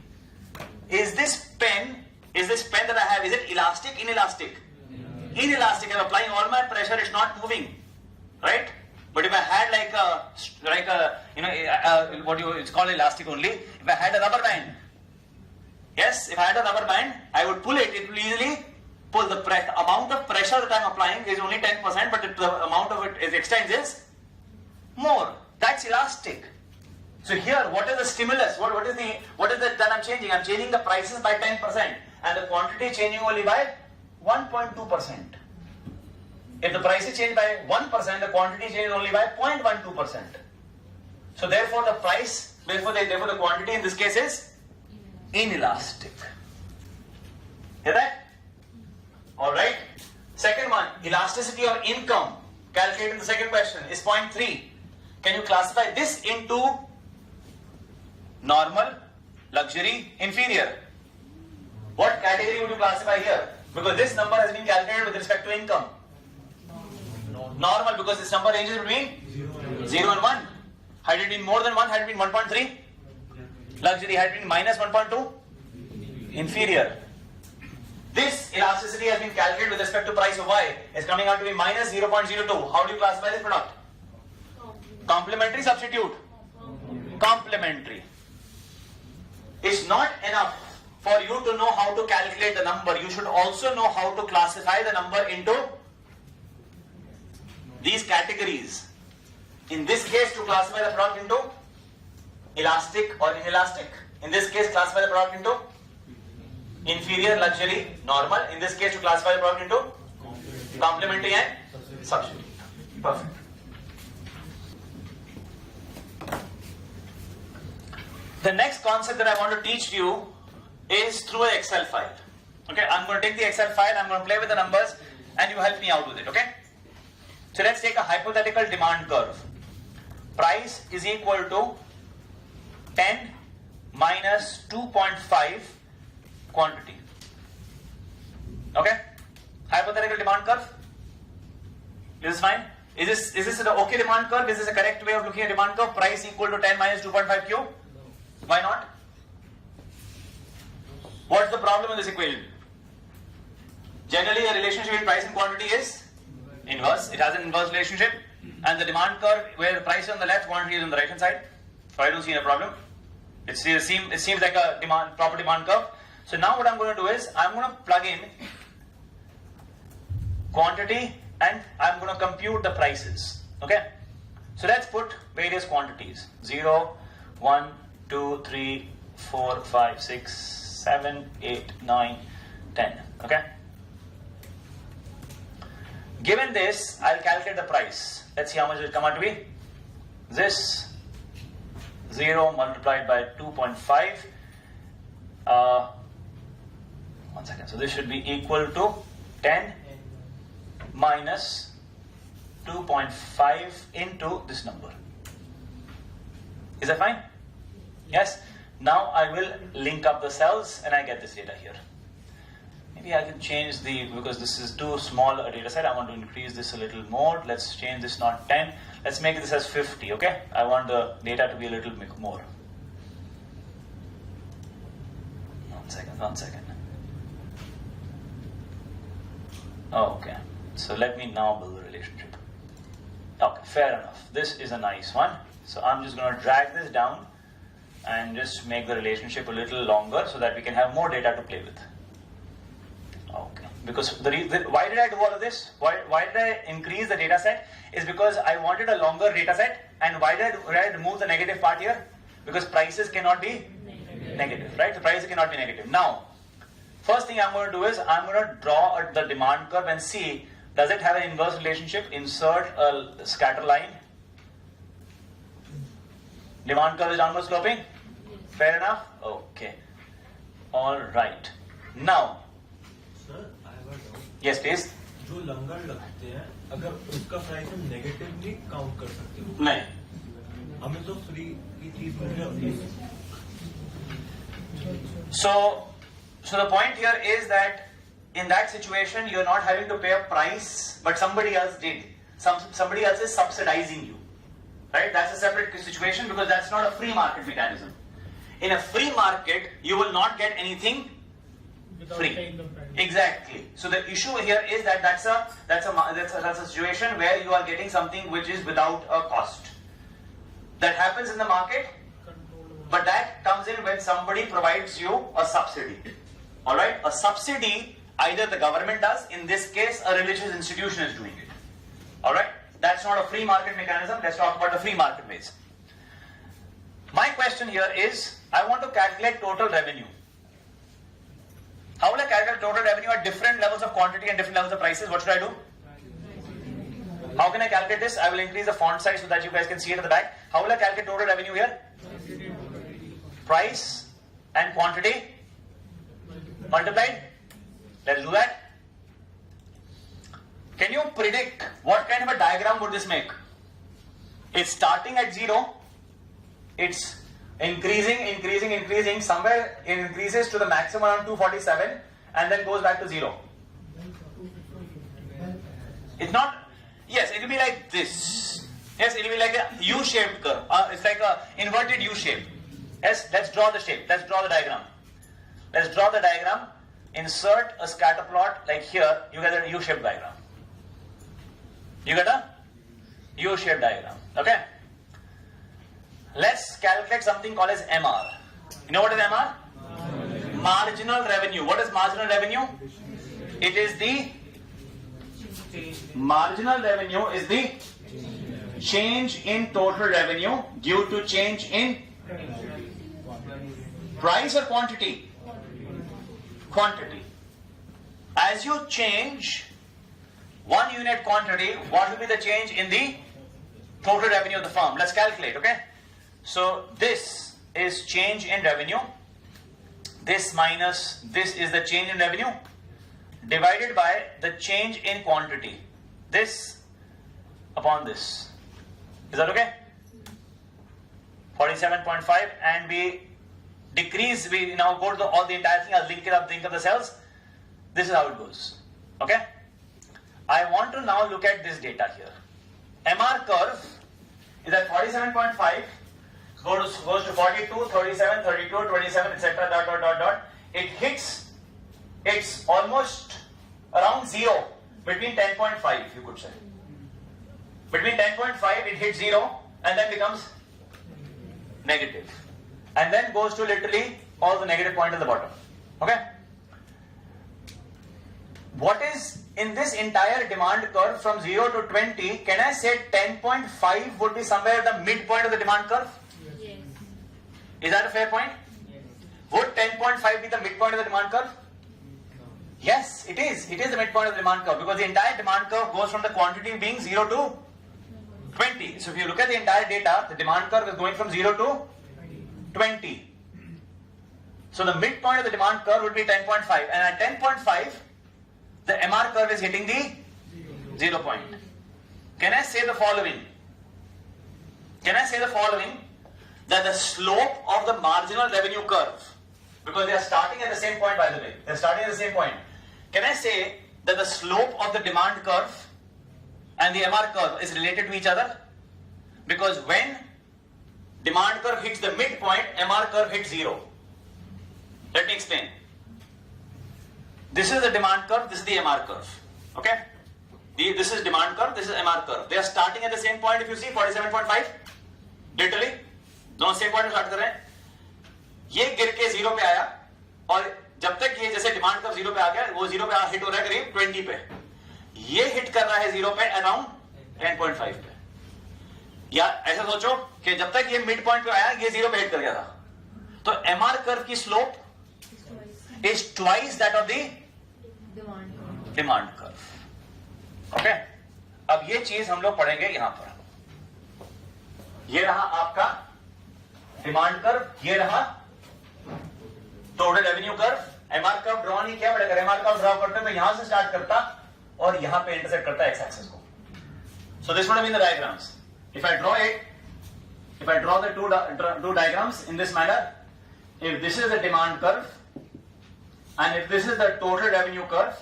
Is this pen that I have, is it elastic, inelastic? Inelastic. I'm applying all my pressure, it's not moving. Right? But if I had it's called elastic only. If I had a rubber band, yes, if I had a rubber band, I would pull it. It will easily pull. The amount of pressure that I'm applying is only 10%, but the amount of it extends is more. That's elastic. So here, what is the stimulus? What is that I'm changing? I'm changing the prices by 10%, and the quantity changing only by 1.2%. If the prices change by 1%, the quantity changes only by 0.12%. So therefore, the quantity in this case is inelastic. Hear that? Alright. Second one, elasticity of income, calculated in the second question, is 0.3. Can you classify this into normal, luxury, inferior? What category would you classify here? Because this number has been calculated with respect to income. Normal, because this number ranges between 0 and 1. Had it been more than 1, had it been 1.3. Luxury had been minus 1.2. Inferior. This elasticity has been calculated with respect to price of Y. It's coming out to be minus 0.02. How do you classify this product? Complementary, substitute? Complementary. It's not enough for you to know how to calculate the number. You should also know how to classify the number into these categories. In this case, to classify the product into elastic or inelastic. In this case, classify the product into inferior, luxury, normal. In this case, to classify the product into complementary and substitute. Perfect. The next concept that I want to teach you is through an Excel file. Okay, I'm going to take the Excel file, I'm going to play with the numbers, and you help me out with it, okay? So let's take a hypothetical demand curve. Price is equal to 10 minus 2.5 quantity. Okay? Hypothetical demand curve. This is fine. Is this an okay demand curve? Is this a correct way of looking at demand curve? Price equal to 10 minus 2.5 Q? Why not? What's the problem in this equation? Generally, a relationship between price and quantity is inverse. It has an inverse relationship. And the demand curve, where the price is on the left, quantity is on the right hand side. So I don't see a problem. It seems like a proper demand curve. So now what I'm going to do is, I'm going to plug in quantity and I'm going to compute the prices. Okay? So let's put various quantities. 0, 1, 2, 3, 4, 5, 6, 7, 8, 9, 10. Okay? Given this, I'll calculate the price. Let's see how much it will come out to be. This 0 multiplied by 2.5. 1 second. So this should be equal to 10 minus 2.5 into this number. Is that fine? Yes? Now I will link up the cells and I get this data here. Maybe I can change because this is too small a data set, I want to increase this a little more. Let's change this not 10. Let's make this as 50, okay? I want the data to be a little bit more. 1 second. Oh, okay. So let me now build the relationship. Okay, fair enough. This is a nice one. So I'm just going to drag this down and just make the relationship a little longer so that we can have more data to play with. Okay. Because why did I do all of this? Why did I increase the data set? Is because I wanted a longer data set. And why did I remove the negative part here? Because prices cannot be negative, right? The prices cannot be negative. Now, first thing I'm going to do is I'm going to draw the demand curve and see, does it have an inverse relationship? Insert a scatter line. Demand curve is downward sloping? Fair enough? Okay. Alright. Now, Sir, I have a doubt. yes please. जो लंगर लगते हैं, अगर उसका price हम negatively count कर सकते हो? नहीं. हमें तो फ्री की चीज मिल रही है. So the point here is that in that situation, you're not having to pay a price, but somebody else did. Somebody else is subsidizing you. Right? That's a separate situation because that's not a free market mechanism. In a free market, you will not get anything without free. paying the price. Exactly. So the issue here is that that's a situation where you are getting something which is without a cost. That happens in the market, but that comes in when somebody provides you a subsidy. Alright? A subsidy, either the government does, in this case a religious institution is doing it. Alright? That's not a free market mechanism. Let's talk about the free market ways. My question here is, I want to calculate total revenue. How will I calculate total revenue at different levels of quantity and different levels of prices? What should I do? How can I calculate this? I will increase the font size so that you guys can see it at the back. How will I calculate total revenue here? Price and quantity multiplied. Let's do that. Can you predict what kind of a diagram would this make? It's starting at 0. It's increasing. Somewhere it increases to the maximum around 247 and then goes back to 0. It's not. Yes, it will be like this. Yes, it will be like a U-shaped curve. It's like a inverted U shape. Yes, let's draw the shape. Let's draw the diagram. Let's draw the diagram. Insert a scatter plot like here. You get a U-shaped diagram. You get a U-shaped diagram. Okay? Let's calculate something called as MR. You know what is MR? Marginal revenue. What is marginal revenue? It is the marginal revenue is the change in total revenue due to change in price or quantity? Quantity. As you change 1 unit quantity, what will be the change in the total revenue of the firm? Let's calculate, okay? So this is change in revenue. This minus this is the change in revenue divided by the change in quantity. This upon this. Is that okay? 47.5, and we decrease, we now go to all the entire thing, I'll link it up, think of the cells. This is how it goes. Okay? I want to now look at this data here. MR curve is at 47.5, goes to 42, 37, 32, 27, etc. dot dot dot dot. It hits, it's almost around 0, between 10.5 you could say. Between 10.5 it hits 0 and then becomes negative. And then goes to literally all the negative point at the bottom. Okay? What is in this entire demand curve from 0 to 20, can I say 10.5 would be somewhere at the midpoint of the demand curve? Yes. Is that a fair point? Yes. Would 10.5 be the midpoint of the demand curve? Yes, it is. It is the midpoint of the demand curve because the entire demand curve goes from the quantity being 0 to 20. So if you look at the entire data, the demand curve is going from 0 to 20. So the midpoint of the demand curve would be 10.5, and at 10.5, the MR curve is hitting the 0 point. Can I say the following? Can I say the following? That the slope of the marginal revenue curve, because they are starting at the same point, by the way, they are starting at the same point. Can I say that the slope of the demand curve and the MR curve is related to each other? Because when demand curve hits the midpoint, MR curve hits 0. Let me explain. This is the demand curve, this is the MR curve. Okay? This is demand curve, this is MR curve. They are starting at the same point, if you see, 47.5. Literally. दोनों same point में start कर रहे हैं. ये गिर के 0 पे आया, और जब तक ये जैसे डिमांड कर्व 0 पे आ गया, वो 0 पे हिट हो रहा है करीब 20 पे. ये हिट कर रहा है 0 पे अराउंड 10.5 पे. या ऐसा सोचो कि जब तक ये मिड पॉइंट पे आया, ये 0 पे हिट कर गया था. तो MR कर्व की slope is twice that of the demand curve. Okay? अब ये चीज हम लोग पढ़ेंगे यहां पर. ये रहा आपका डिमांड कर्व, ये रहा total revenue curve. MR curve draw नहीं किया, बट अगर MR कर्व ड्रॉ करते तो यहां से स्टार्ट करता और यहां पे इंटरसेक्ट करता एक्स एक्सिस को. So this would have been the diagrams. If I draw it, if I draw the two diagrams in this manner, if this is the demand curve and if this is the total revenue curve,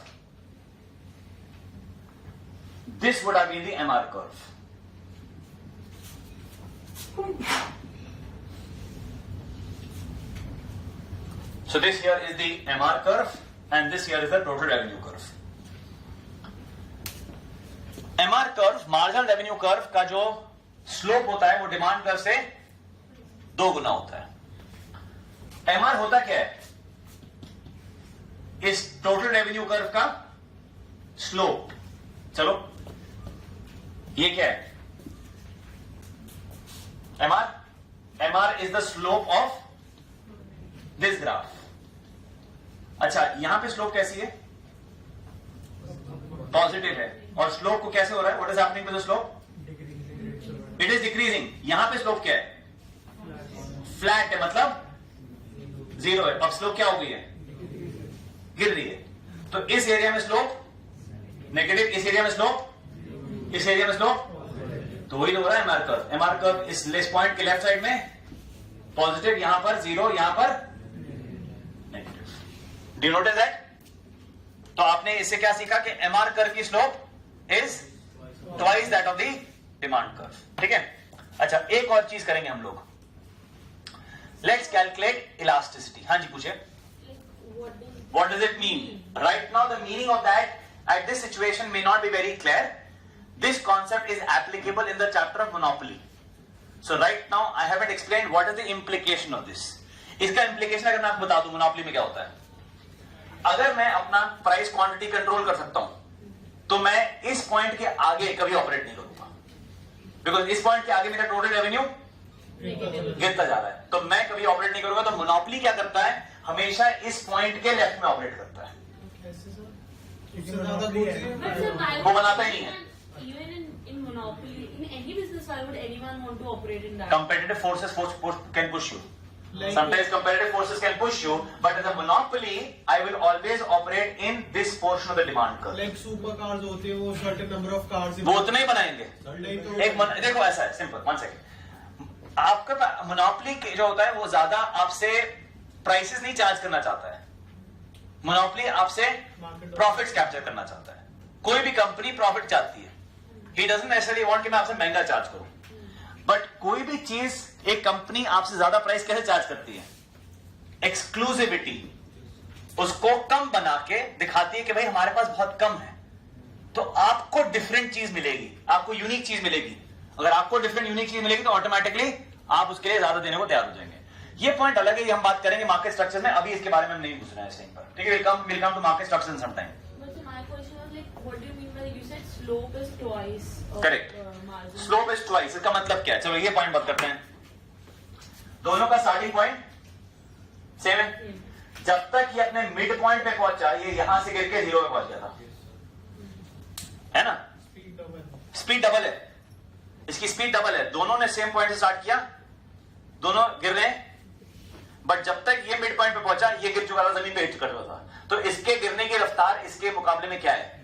this would have been the MR curve. So this here is the MR curve and this here is the total revenue curve. MR curve, marginal revenue curve का जो slope होता है वो demand curve से 2 गुना होता है. MR होता क्या है? इस टोटल रेवेन्यू कर्व का स्लोप. चलो, ये क्या है? MR is the slope of this graph. अच्छा, यहां पे स्लोप कैसी है? पॉजिटिव है. और स्लोप को कैसे हो रहा है? What is happening to the slope? It is decreasing. यहां पे स्लोप क्या है? फ्लैट है, मतलब 0 है. अब स्लोप क्या हो गई है? गिर रही है. तो इस एरिया में स्लोप नेगेटिव, इस एरिया में स्लोप, इस एरिया में स्लोप, तो वही हो रहा है MR कर्व. MR कर्व इस लेस पॉइंट के लेफ्ट साइड में पॉजिटिव, यहां पर 0, यहां पर negative. Do you notice that? तो आपने इससे क्या सीखा कि MR कर्व की slope is twice that of the demand curve. ठीक है? अच्छा, एक और चीज करेंगे हम लोग. Let's calculate elasticity. हाँ जी, पूछे. What does it mean? Right now, the meaning of that at this situation may not be very clear. This concept is applicable in the chapter of monopoly. So right now, I haven't explained what is the implication of this. इसका implication अगर मैं आपको बता दूं monopoly में क्या होता है. अगर मैं अपना प्राइस क्वांटिटी कंट्रोल कर सकता हूं, तो मैं इस पॉइंट के आगे कभी ऑपरेट नहीं करूंगा. बिकॉज इस पॉइंट के आगे मेरा टोटल रेवेन्यू गिरता जा रहा है, तो मैं कभी ऑपरेट नहीं करूंगा. तो मोनोपोली क्या करता है? हमेशा इस पॉइंट के लेफ्ट में ऑपरेट करता है. वो बनाता ही नहीं है. Even in monopoly, in any business, why would anyone want to operate in that? Competitive forces can push you. Sometimes competitive forces can push you, but as a monopoly, I will always operate in this portion of the demand curve. Like super cars होते हैं, वो certain number of cars वो उतना ही बनाएंगे। देखो ऐसा है, simple, 1 second. आपका मोनोपोली जो होता है वो ज्यादा आपसे प्राइसेस नहीं चार्ज करना चाहता है। मोनोपोली आपसे प्रॉफिट्स कैप्चर करना चाहता है। कोई भी कंपनी प्रॉफिट चाहती है। ही डजंट नेसेसरली वांट कि मैं आपसे महंगा चार्ज करूं, बट कोई भी चीज एक कंपनी आपसे ज्यादा प्राइस कैसे चार्ज करती है? एक्सक्लूसिविटी, उसको कम बना के दिखाती है कि भाई हमारे पास बहुत कम है, तो आपको डिफरेंट चीज मिलेगी, आपको यूनिक चीज मिलेगी। अगर आपको डिफरेंट यूनिक चीज मिलेगी तो ऑटोमेटिकली आप उसके लिए ज्यादा देने को तैयार हो जाएंगे। ये पॉइंट अलग है, ये हम बात करेंगे मार्केट स्ट्रक्चर में, अभी इसके बारे में हम नहीं पूछ रहे हैं इस टाइम पर, ठीक है? Will come to market structure in some time. Correct, slope is twice, इसका मतलब क्या है? चलो ये पॉइंट बात करते हैं। दोनों का स्टार्टिंग पॉइंट सेम है। जब तक ये अपने मिड पॉइंट पे पहुंचा, ये यहां से गिर के 0 पे पहुंच गया था, है ना? स्पीड डबल है, इसकी स्पीड डबल है। दोनों ने सेम पॉइंट से स्टार्ट किया, दोनों गिर रहे हैं, बट जब तक ये मिड पॉइंट पे पहुंचा, ये गिर चुका था, जमीन पे हिट कर रहा था, तो इसके गिरने की रफ्तार इसके मुकाबले में क्या है?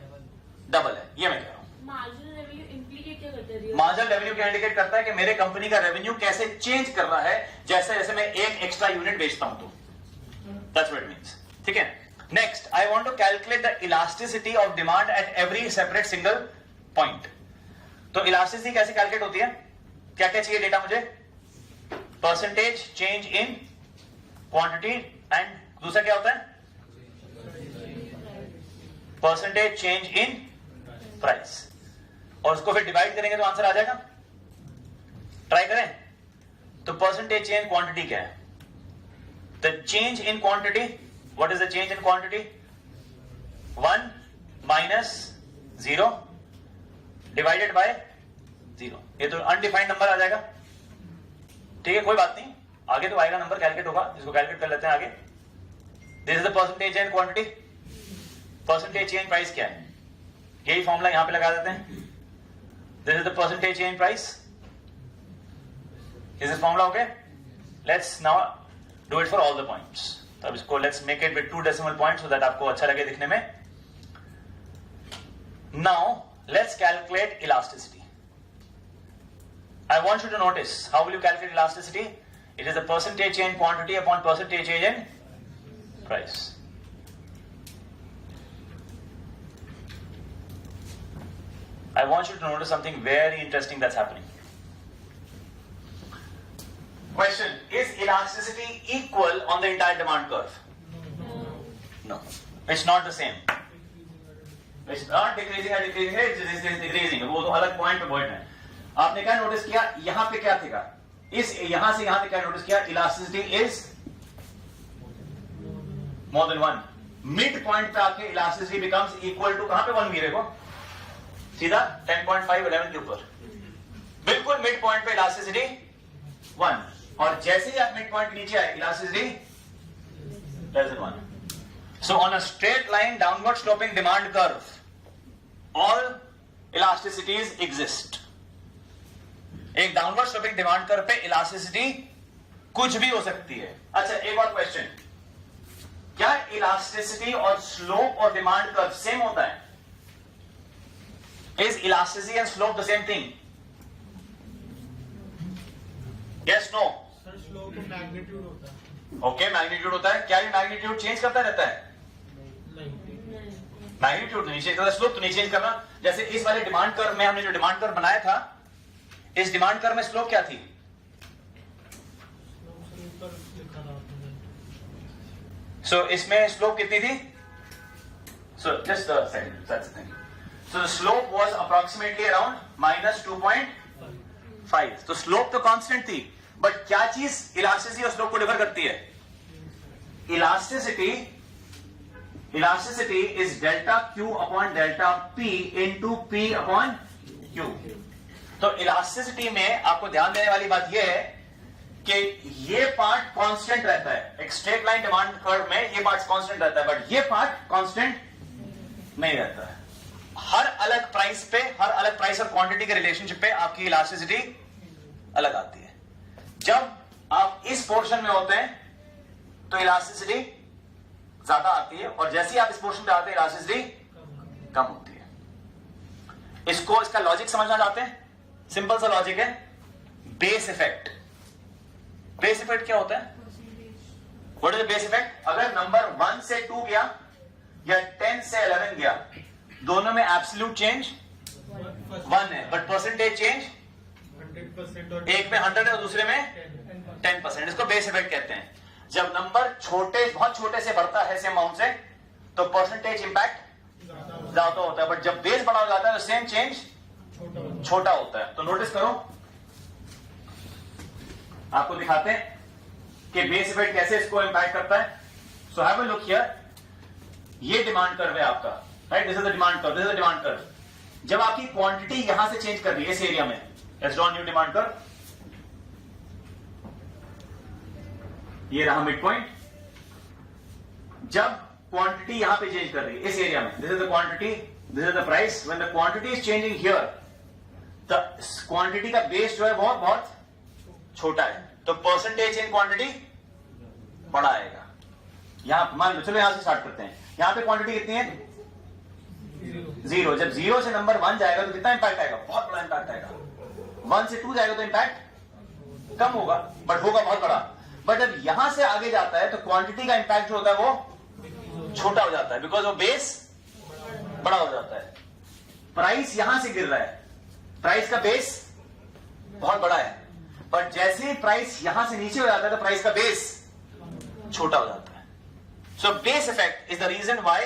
डबल है। ये मैं कह रहा हूं। मार्जिनल रेवेन्यू इंडिकेट क्या करता है? मार्जिनल रेवेन्यू क्या इंडिकेट करता है कि मेरे कंपनी का रेवेन्यू कैसे चेंज कर रहा है, जैसे जैसे मैं एक एक्स्ट्रा यूनिट बेचता हूं तो। दैट्स व्हाट इट मींस, ठीक है? Next, I want to calculate the elasticity of demand at every separate single point. तो इलास्टिसिटी कैसे कैलकुलेट होती है? क्या क्या चाहिए डेटा मुझे? Percentage change in quantity and दूसरा क्या होता है? Percentage change in price. और उसको फिर डिवाइड करेंगे तो आंसर आ जाएगा। ट्राई करें तो परसेंटेज चेंज क्वांटिटी क्या है? The change in quantity, what is the change in quantity? 1 minus 0 divided by 0। ये तो अनडिफाइंड नंबर आ जाएगा, ठीक है? कोई बात नहीं, आगे तो आएगा नंबर, कैलकुलेट होगा, इसको कैलकुलेट कर लेते हैं आगे। This is the percentage change quantity. Percentage change price क्या है? यही फॉर्मूला यहां पे लगा देते हैं। This is the percentage change price. Is this formula okay? Let's now do it for all the points. तब इसको let's make it with 2 decimal points so that आपको अच्छा लगे दिखने में। Now let's calculate elasticity. I want you to notice, how will you calculate elasticity? It is the percentage change quantity upon percentage change in price. I want you to notice something very interesting that's happening. Question, is elasticity equal on the entire demand curve? No. It's not the same. It's not decreasing or decreasing, it's decreasing. वो तो अलग point पे point है। आपने क्या notice किया? यहां पे क्या थेगा? इस यहां से यहां पे क्या नोटिस किया? Elasticity is more than 1। Mid point पे आके इलास्टिसिटी बिकम्स इक्वल टू, कहां पे 1 गिरे को? सीधा 10.5 11 के ऊपर, बिल्कुल मिड पॉइंट पे इलास्टिसिटी 1। और जैसे ही आप मिड पॉइंट के नीचे आए, elasticity less than 1। So on a straight line downward sloping demand curve, all इलास्टिसिटीज exist. एक डाउनवर्ड स्लोपिंग डिमांड कर्व पे इलास्टिसिटी कुछ भी हो सकती है। अच्छा, एक और क्वेश्चन, क्या इलास्टिसिटी और स्लोप और डिमांड कर्व सेम होता है? Is elasticity and slope the same thing? Yes no? Sir slope तो मैग्नीट्यूड होता है। ओके, मैग्नीट्यूड होता है। क्या ये मैग्नीट्यूड चेंज करता रहता है? मैग्नीट्यूड तो नहीं चेंज करता, स्लोप तो नहीं चेंज करना। जैसे इस वाले डिमांड कर्व में हमने जो डिमांड कर्व बनाया था, इस डिमांड कर्व में स्लोप क्या थी? सो इसमें स्लोप कितनी थी? So just a second, that's the thing. So the slope was approximately around -2.5। तो स्लोप तो कांस्टेंट थी, बट क्या चीज इलास्टिसिटी और स्लोप को डिफर करती है? Elasticity is delta Q upon delta P into P upon Q। तो इलास्टिसिटी में आपको ध्यान देने वाली बात यह है कि ये पार्ट कांस्टेंट रहता है। एक स्ट्रेट लाइन डिमांड कर्व में ये पार्ट कांस्टेंट रहता है, बट ये पार्ट कांस्टेंट नहीं रहता है। हर अलग प्राइस पे, हर अलग प्राइस और क्वांटिटी के रिलेशनशिप पे आपकी इलास्टिसिटी अलग आती है। जब आप इस पोर्शन में होते हैं तो इलास्टिसिटी ज्यादा आती है, और जैसे ही आप इस पोर्शन पे आते हैं इलास्टिसिटी कम होती है। इसको, इसका लॉजिक समझना चाहते हैं? सिंपल सा लॉजिक है, बेस इफेक्ट। बेस इफेक्ट क्या होता है? What is the base effect? अगर नंबर 1 से 2 गया या 10 से 11 गया, दोनों में एब्सोल्यूट चेंज 1 है, बट परसेंटेज चेंज 100% और एक में 100 है और दूसरे में 10%। इसको बेस इफेक्ट कहते हैं। जब नंबर छोटे, बहुत छोटे से बढ़ता है सेम अमाउंट से, तो परसेंटेज इंपैक्ट ज्यादा होता है, बट जब बेस बड़ा हो जाता है तो सेम चेंज छोटा होता है। तो नोटिस करो, आपको दिखाते हैं कि बेस इफेक्ट कैसे इसको इंपैक्ट करता है। So have a look here, ये डिमांड कर्व है आपका, right? This is the demand curve, this is the demand curve. जब आपकी क्वांटिटी यहां से चेंज कर रही है इस एरिया में, let's draw new demand curve, ये रहा मिड पॉइंट। जब क्वांटिटी यहां पे चेंज कर रही है इस एरिया में, this is the quantity, this is the price. When the quantity is changing here, the quantity का बेस जो है बहुत बहुत छोटा है, तो परसेंटेज इन क्वांटिटी बड़ा आएगा। यहां मान लो, चलो यहां से स्टार्ट करते हैं। यहां पे क्वांटिटी कितनी है? 0। जब 0 से नंबर 1 जाएगा तो कितना इंपैक्ट आएगा? बहुत बड़ा इंपैक्ट आएगा। 1 से 2 जाएगा तो इंपैक्ट कम होगा, बट होगा बहुत बड़ा। बट जब यहां से आगे जाता है तो क्वांटिटी का इंपैक्ट जो होता है वो छोटा हो जाता है, बिकॉज वो बेस बड़ा हो जाता है। प्राइस यहां से गिर रहा है, प्राइस का बेस बहुत बड़ा है, बट जैसे ही प्राइस यहां से नीचे हो जाता है तो प्राइस का बेस छोटा हो जाता है। So base effect is the reason why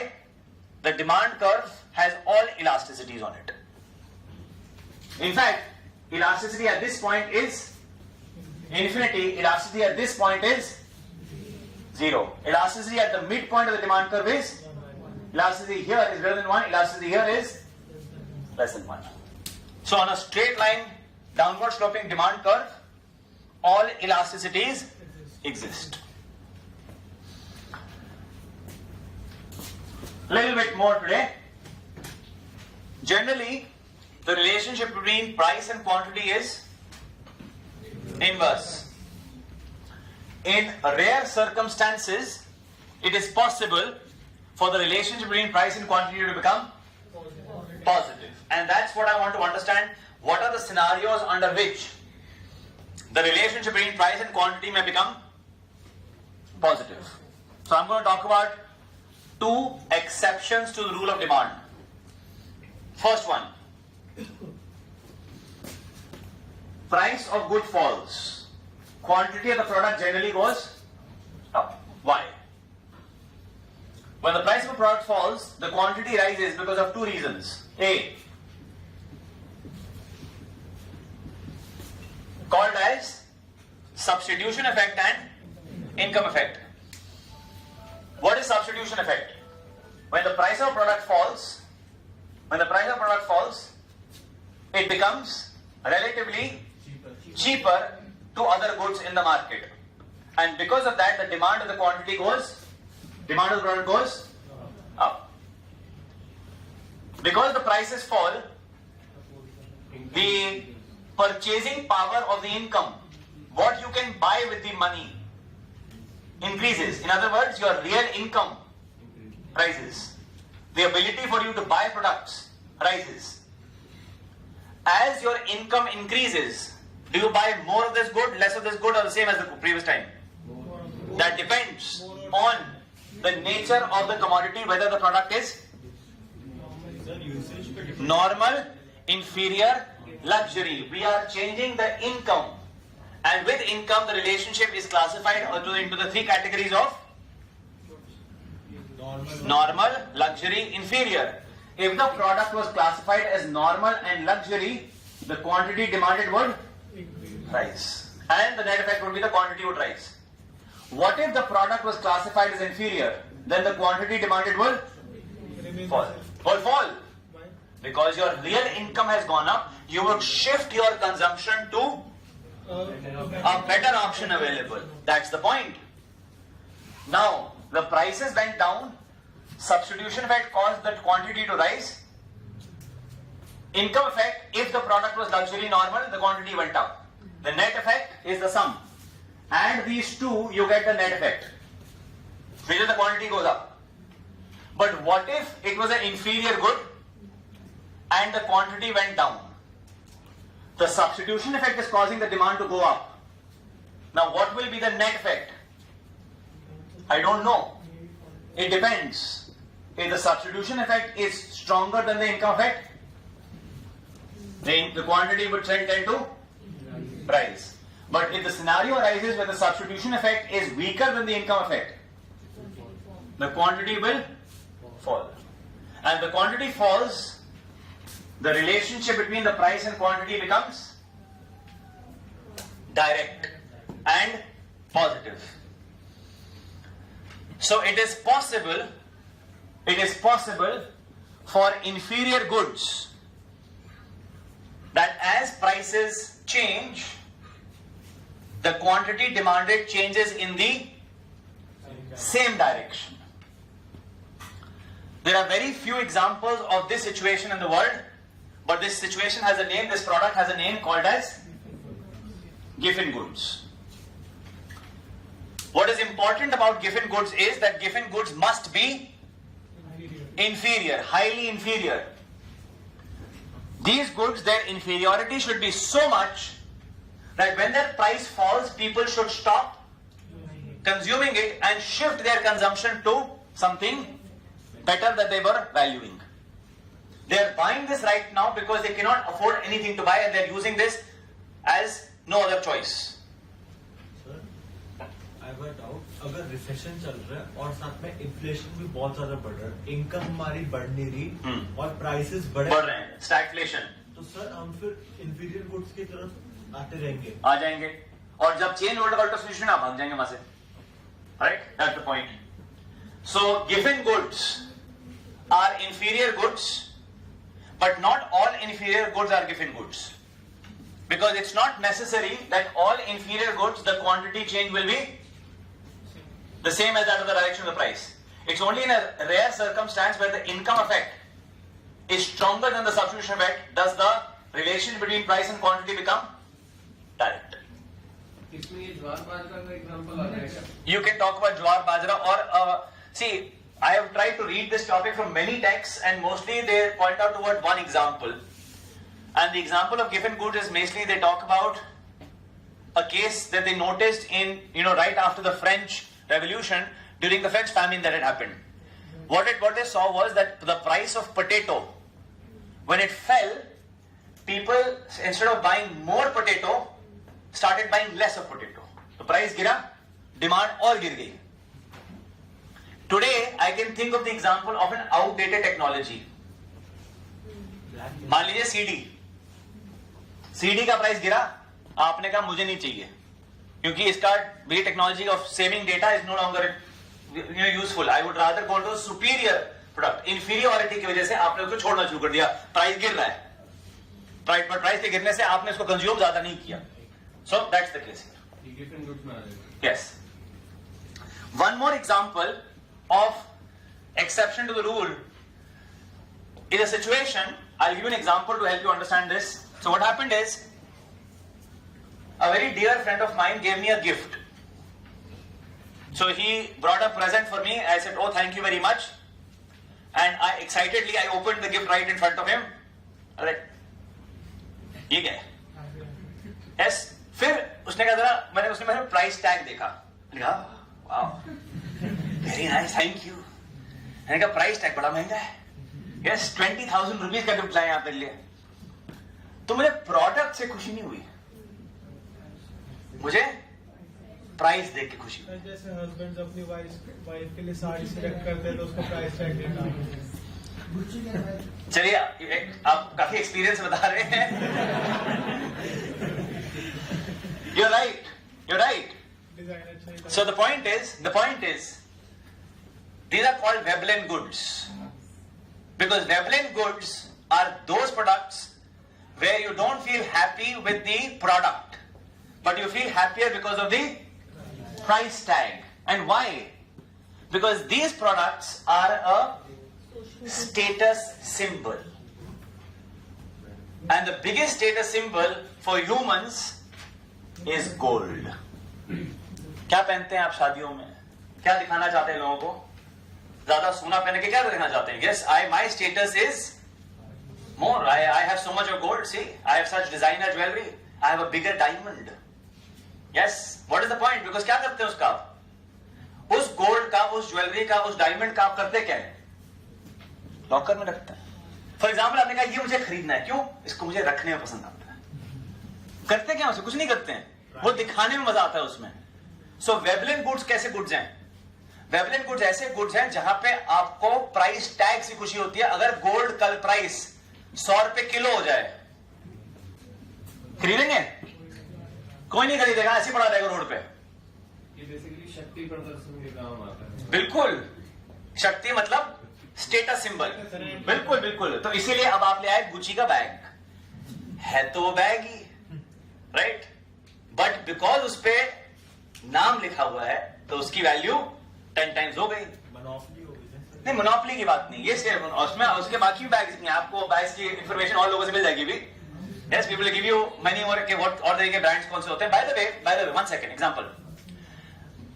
the demand curve has all elasticities on it. In fact, elasticity at this point is infinity. Elasticity at this point is 0. Elasticity at the midpoint of the demand curve is, elasticity here is greater than 1. Elasticity here is less than 1. So on a straight line, downward sloping demand curve, all elasticities exist. Little bit more today. Generally, the relationship between price and quantity is inverse. In rare circumstances, it is possible for the relationship between price and quantity to become positive. And that's what I want to understand. What are the scenarios under which the relationship between price and quantity may become positive? So I'm going to talk about 2 exceptions to the rule of demand. First one. Price of good falls. Quantity of the product generally goes up. Why? When the price of a product falls, the quantity rises because of 2 reasons. A, called as substitution effect and income effect. What is substitution effect? When the price of a product falls, it becomes relatively cheaper to other goods in the market, and because of that the demand of the product goes up. Because the prices fall, the purchasing power of the income, what you can buy with the money, increases. In other words, your real income rises. The ability for you to buy products rises. As your income increases, do you buy more of this good, less of this good, or the same as the previous time? That depends on the nature of the commodity, whether the product is normal, inferior, luxury. We are changing the income, and with income the relationship is classified into the 3 categories of normal, luxury, inferior. If the product was classified as normal and luxury, the quantity demanded would rise, and the net effect would be the quantity would rise. What if the product was classified as inferior? Then the quantity demanded will fall. Because your real income has gone up, you would shift your consumption to a better option available. That's the point. Now, the prices went down, substitution effect caused that quantity to rise. Income effect, if the product was luxury normal, the quantity went up. The net effect is the sum. add these two, you get the net effect, which is the quantity goes up. But what if it was an inferior good and the quantity went down? The substitution effect is causing the demand to go up. Now what will be the net effect? I don't know. It depends. If the substitution effect is stronger than the income effect, then the quantity would tend to rise. But if the scenario arises where the substitution effect is weaker than the income effect, the quantity will fall. And the quantity falls, the relationship between the price and quantity becomes direct and positive. So it is possible for inferior goods that as prices change, the quantity demanded changes in the same direction. There are very few examples of this situation in the world, but this situation has a name, this product has a name called as Giffen goods. What is important about Giffen goods is that Giffen goods must be inferior, highly inferior. These goods, their inferiority should be so much that when their price falls, people should stop consuming it and shift their consumption to something better that they were valuing. They are buying this right now because they cannot afford anything to buy and they are using this as no other choice. Sir, I have a doubt. अगर recession चल रहा है और साथ में inflation भी बहुत ज्यादा बढ़ रहा है, इनकम हमारी बढ़ नहीं रही और प्राइसेस बढ़ रहे हैं, स्टैगफ्लेशन, तो सर हम फिर इंफीरियर गुड्स की तरफ आते रहेंगे, आ जाएंगे और जब चेंज होल्ड का सिचुएशन आप भाग जाएंगे वहां से. Right, that's the point. So given goods are inferior goods, but not all inferior goods are Giffen goods, because it's not necessary that all inferior goods the quantity change will be the same as that of the direction of the price. It's only in a rare circumstance where the income effect is stronger than the substitution effect does the relation between price and quantity become direct. इसमें ये ज्वार बाजरा का example आ जाएगा. You can talk about jowar bajra or see, I have tried to read this topic from many texts and mostly they point out toward one example. And the example of Giffen goods is basically they talk about a case that they noticed in, right after the French Revolution, during the French famine that had happened. What they saw was that the price of potato, when it fell, people instead of buying more potato, started buying less of potato. The price gira, demand और गिर गई. Today, I can think of the example of an outdated technology. मान लीजिए CD का price गिरा, आपने कहा मुझे नहीं चाहिए क्योंकि इसका भी technology of saving data is no longer useful. I would rather go to superior product. Inferiority की वजह से आपने उसको छोड़ना शुरू कर दिया. प्राइस गिर रहा है, प्राइस के गिरने से आपने उसको कंज्यूम ज्यादा नहीं किया. So that's the case. Yes. One more example of exception to the rule is a situation. I'll give you an example to help you understand this. So what happened is, a very dear friend of mine gave me a gift. So he brought a present for me. I said, oh, thank you very much. And I opened the gift right in front of him. Alright, ये क्या है? Yes. फिर उसने कहा जरा, मैंने price tag देखा, लिखा वाह वेरी नाइस थैंक यू. मैंने कहा प्राइस टैग बड़ा महंगा है. यस, 20,000 रुपीज का गिफ्ट लाए आप मेरे लिए. तो मुझे प्रोडक्ट से खुशी नहीं हुई, मुझे प्राइस देख के खुशी हुई. जैसे हस्बैंड अपनी वाइफ के लिए साड़ी सिलेक्ट करते हैं तो उसको प्राइस टैग देना. चलिए, आप काफी एक्सपीरियंस बता रहे हैं. You're right. So the point is, these are called Veblen goods. Because Veblen goods are those products where you don't feel happy with the product, but you feel happier because of the price tag. And why? Because these products are a status symbol. And the biggest status symbol for humans is gold. क्या पहनते हैं आप शादियों में? क्या दिखाना चाहते हैं लोगों को? ज्यादा सोना पहन के क्या दिखाना चाहते हैं? Yes, my status is more. I have so much of gold. See, I have such designer jewelry. I have a bigger diamond. Yes, what is the point? Because क्या करते हैं उसका आप? उस गोल्ड का, उस ज्वेलरी का, उस डायमंड का आप करते क्या है? लॉकर में रखते हैं. फॉर एग्जाम्पल आपने कहा ये मुझे खरीदना है. क्यों? इसको मुझे रखने में पसंद आता है. करते क्या उसे? कुछ नहीं करते हैं. वो दिखाने में मजा आता है उसमें. सो वेबलिन गुड्स कैसे गुड्स हैं? वेबलिन गुड्स ऐसे गुड्स हैं जहां पे आपको प्राइस टैग से खुशी होती है. अगर गोल्ड कल प्राइस 100 रुपए किलो हो जाए, खरीदेंगे? कोई नहीं खरीदेगा, ऐसे पड़ा रहेगा रोड पे. ये बेसिकली शक्ति प्रदर्शन के काम आता है. बिल्कुल, शक्ति मतलब स्टेटस सिंबल. बिल्कुल बिल्कुल. तो इसीलिए अब आप ले आए गुची का बैग. है तो वो bag he, right? But because उस पे नाम लिखा हुआ है तो उसकी वैल्यू 10 टाइम्स हो गई. मोनोपोली हो गई. नहीं, मोनोपोली की बात नहीं, ये सिर्फ उसमें उसके बाकी बैग्स नहीं. आपको बैग्स की इंफॉर्मेशन और लोगों से मिल जाएगी भी. Yes, we will give you many more के व्हाट और तरह के ब्रांड्स कौन से होते हैं. By the way, one second example.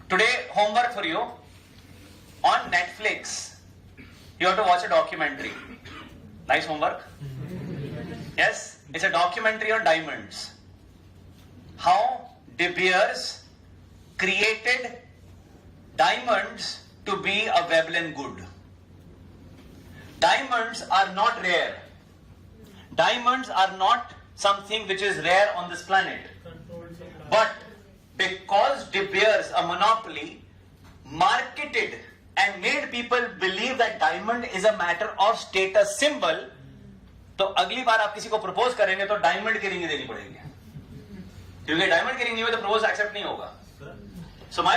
Today homework for you. On Netflix you have to watch a documentary. Nice homework. Yes, it's a documentary on diamonds. How De Beers created diamonds to be a Veblen good. Diamonds are not rare. Diamonds are not something which is rare on this planet. But because De Beers, a monopoly, marketed and made people believe that diamond is a matter of status symbol, तो अगली बार आप किसी को propose करेंगे तो diamond की ring देनी पड़ेगी. क्योंकि डायमंड की रिंग नहीं हो तो प्रपोज एक्सेप्ट नहीं होगा. So my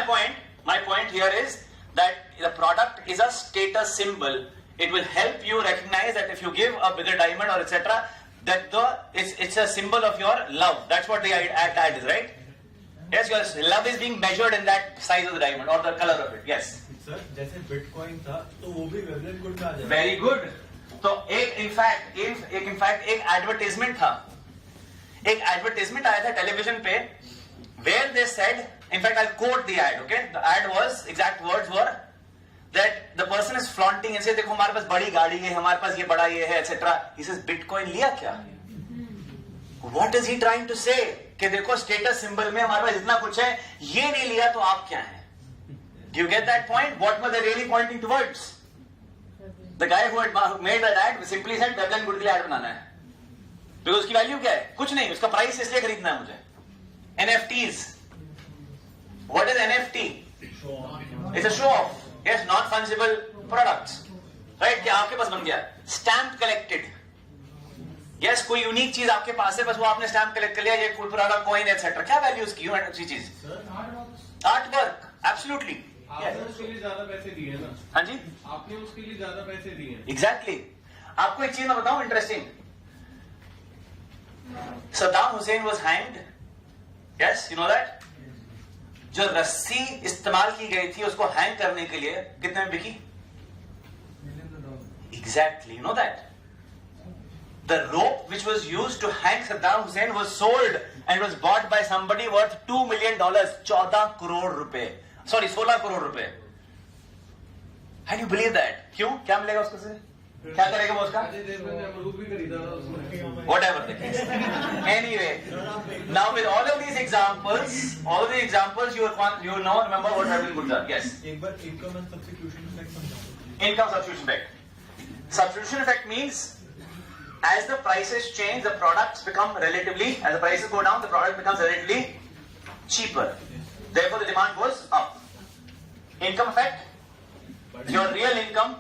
point here is that the product is a status symbol. It will help you recognize that if you give a bigger diamond or etc., that it's a symbol of your love. That's what the ad is, right? Yes, your love is being measured in that size of the diamond or the color of it. Yes. Sir जैसे bitcoin था तो वो भी Veblen good में आ जाएगा. Very good. तो एक in fact एक एडवर्टाइजमेंट था. एक एडवर्टाइजमेंट आया था टेलीविजन पे, where they said, in fact I quote the ad. Okay, the ad was, exact words were that the person is flaunting and say देखो हमारे पास बड़ी गाड़ी है, हमारे पास ये बड़ा ये है एटसेट्रा. ही सेज बिटकॉइन लिया क्या? What is he trying to say? कि देखो स्टेटस सिंबल में हमारे पास इतना कुछ है, ये नहीं लिया तो आप क्या हैं? Do you get that point? What were they really pointing towards? The guy who had made that ad simply said Veblen good के लिए ad बनाना है. Because उसकी वैल्यू क्या है? कुछ नहीं, उसका प्राइस इसलिए खरीदना है मुझे. NFTs. What is NFT? It's a show off. Yes, non fungible products. Right? क्या आपके पास बन गया? Stamp collected. Yes, कोई यूनिक चीज आपके पास है, बस वो आपने स्टैम्प कलेक्ट कर लिया, ये कोई पुराना कॉइन एटसेट्रा. क्या वैल्यू उसकी? अच्छी चीज. Art work. एब्सोल्युटली. आपने उसके लिए ज्यादा पैसे दिए ना. हाँ जी, आपने उसके लिए ज्यादा पैसे दिए. एग्जैक्टली. आपको एक चीज मैं बताऊं interesting. Saddam Hussain was hanged. Yes, you know that. जो रस्सी इस्तेमाल की गई थी उसको हैंग करने के लिए कितने में बिकी? Exactly, you know that. The rope which was used to hang Saddam Hussein was sold and was bought by somebody worth $2 million. 14 crore रुपए. Sorry, 16 करोड़ रुपए. How do you believe that? क्यों? क्या मिलेगा उसको से? क्या करेगा वो उसका? अजय देवगन ने अमरूद भी खरीदा था उसमें. Whatever the case. Anyway, now with all of these examples, you know, remember what Veblen goods are. Yes. एक बार इनकम एंड सब्स्टिट्यूशन इफेक्ट समझाओ. Income substitution effect. Substitution effect means as the prices change, the products become relatively, as the prices go down, the product becomes relatively cheaper. Therefore, the demand goes up. Income effect, your real income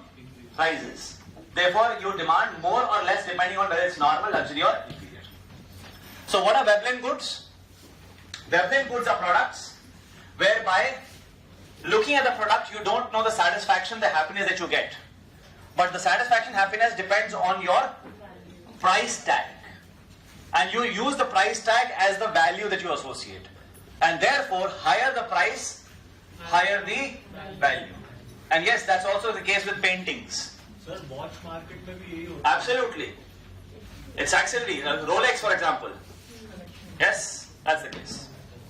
rises. Therefore, you demand more or less depending on whether it's normal, luxury or inferior. So, what are Veblen goods? Veblen goods are products whereby looking at the product, you don't know the satisfaction, the happiness that you get. But the satisfaction, happiness depends on your price tag, and you use the price tag as the value that you associate, and therefore higher the price, higher the value. And yes, that's also the case with paintings. Sir, watch market में भी यही होता है. Absolutely, it's actually Rolex, for example. Yes, that's the case.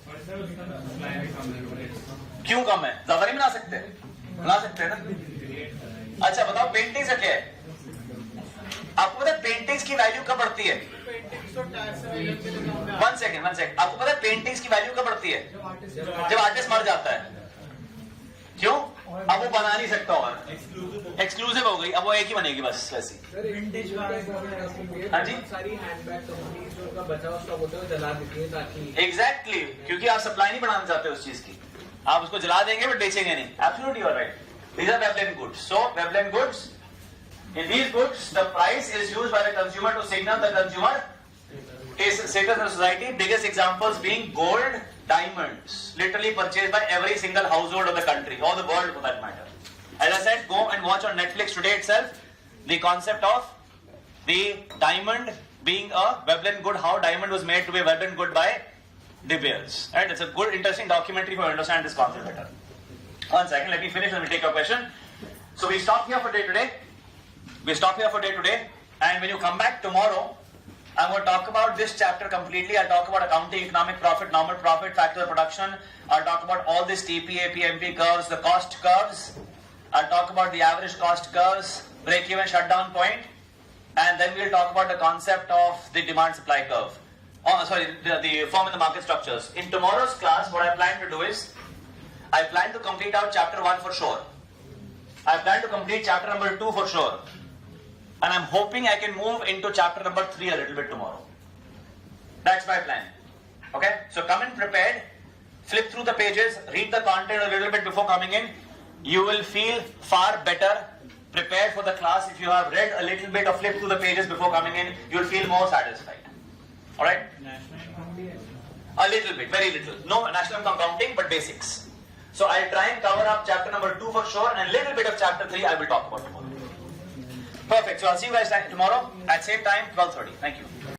और sir उसका supply भी कम है. क्यों कम है? ज्यादा नहीं बना सकते ना? अच्छा बताओ पेंटिंग्स का क्या है? आपको पता है पेंटिंग्स की वैल्यू कब बढ़ती है? वन सेकेंड आपको पता है पेंटिंग्स की वैल्यू कब बढ़ती है? जब आर्टिस्ट मर जाता है। क्यों? अब वो बना नहीं सकता और एक्सक्लूसिव हो गई, अब वो एक ही बनेगी बस वैसी। हाँ जी सारी हैंडबैग कंपनीज जो उनका बचा उसका होता है जला देती है ताकि एग्जैक्टली क्योंकि आप सप्लाई नहीं बढ़ाना चाहते उस चीज की, आप उसको जला देंगे बट बेचेंगे नहीं। Absolutely you are right. These are Veblen goods. So Veblen goods, in these goods, the price is used by the consumer to signal the consumer status in the society. Biggest examples being gold, diamonds, literally purchased by every single household of the country or the world for that matter. As I said, go and watch on Netflix today itself the concept of the diamond being a Veblen good. How diamond was made to be a Veblen good by De Beers. Right? It's a good, interesting documentary for you to understand this concept better. One second, let me finish, let me take your question. So we stop here for today. And when you come back tomorrow, I'm going to talk about this chapter completely. I'll talk about accounting, economic profit, normal profit, factor of production. I'll talk about all these TPA, PMP curves, the cost curves. I'll talk about the average cost curves, break-even shutdown point. And then we'll talk about the concept of the demand-supply curve. The firm and the market structures. In tomorrow's class, what I plan to do is, I plan to complete out chapter 1 for sure. I plan to complete chapter number 2 for sure. And I'm hoping I can move into chapter number 3 a little bit tomorrow. That's my plan. Okay? So come in prepared, flip through the pages, read the content a little bit before coming in. You will feel far better prepared for the class if you have read a little bit or flipped through the pages before coming in. You'll feel more satisfied. Alright? A little bit, very little. No national income counting, but basics. So I'll try and cover up chapter number 2 for sure, and a little bit of chapter 3 I will talk about tomorrow. Perfect. So I'll see you guys tomorrow at same time, 12:30. Thank you.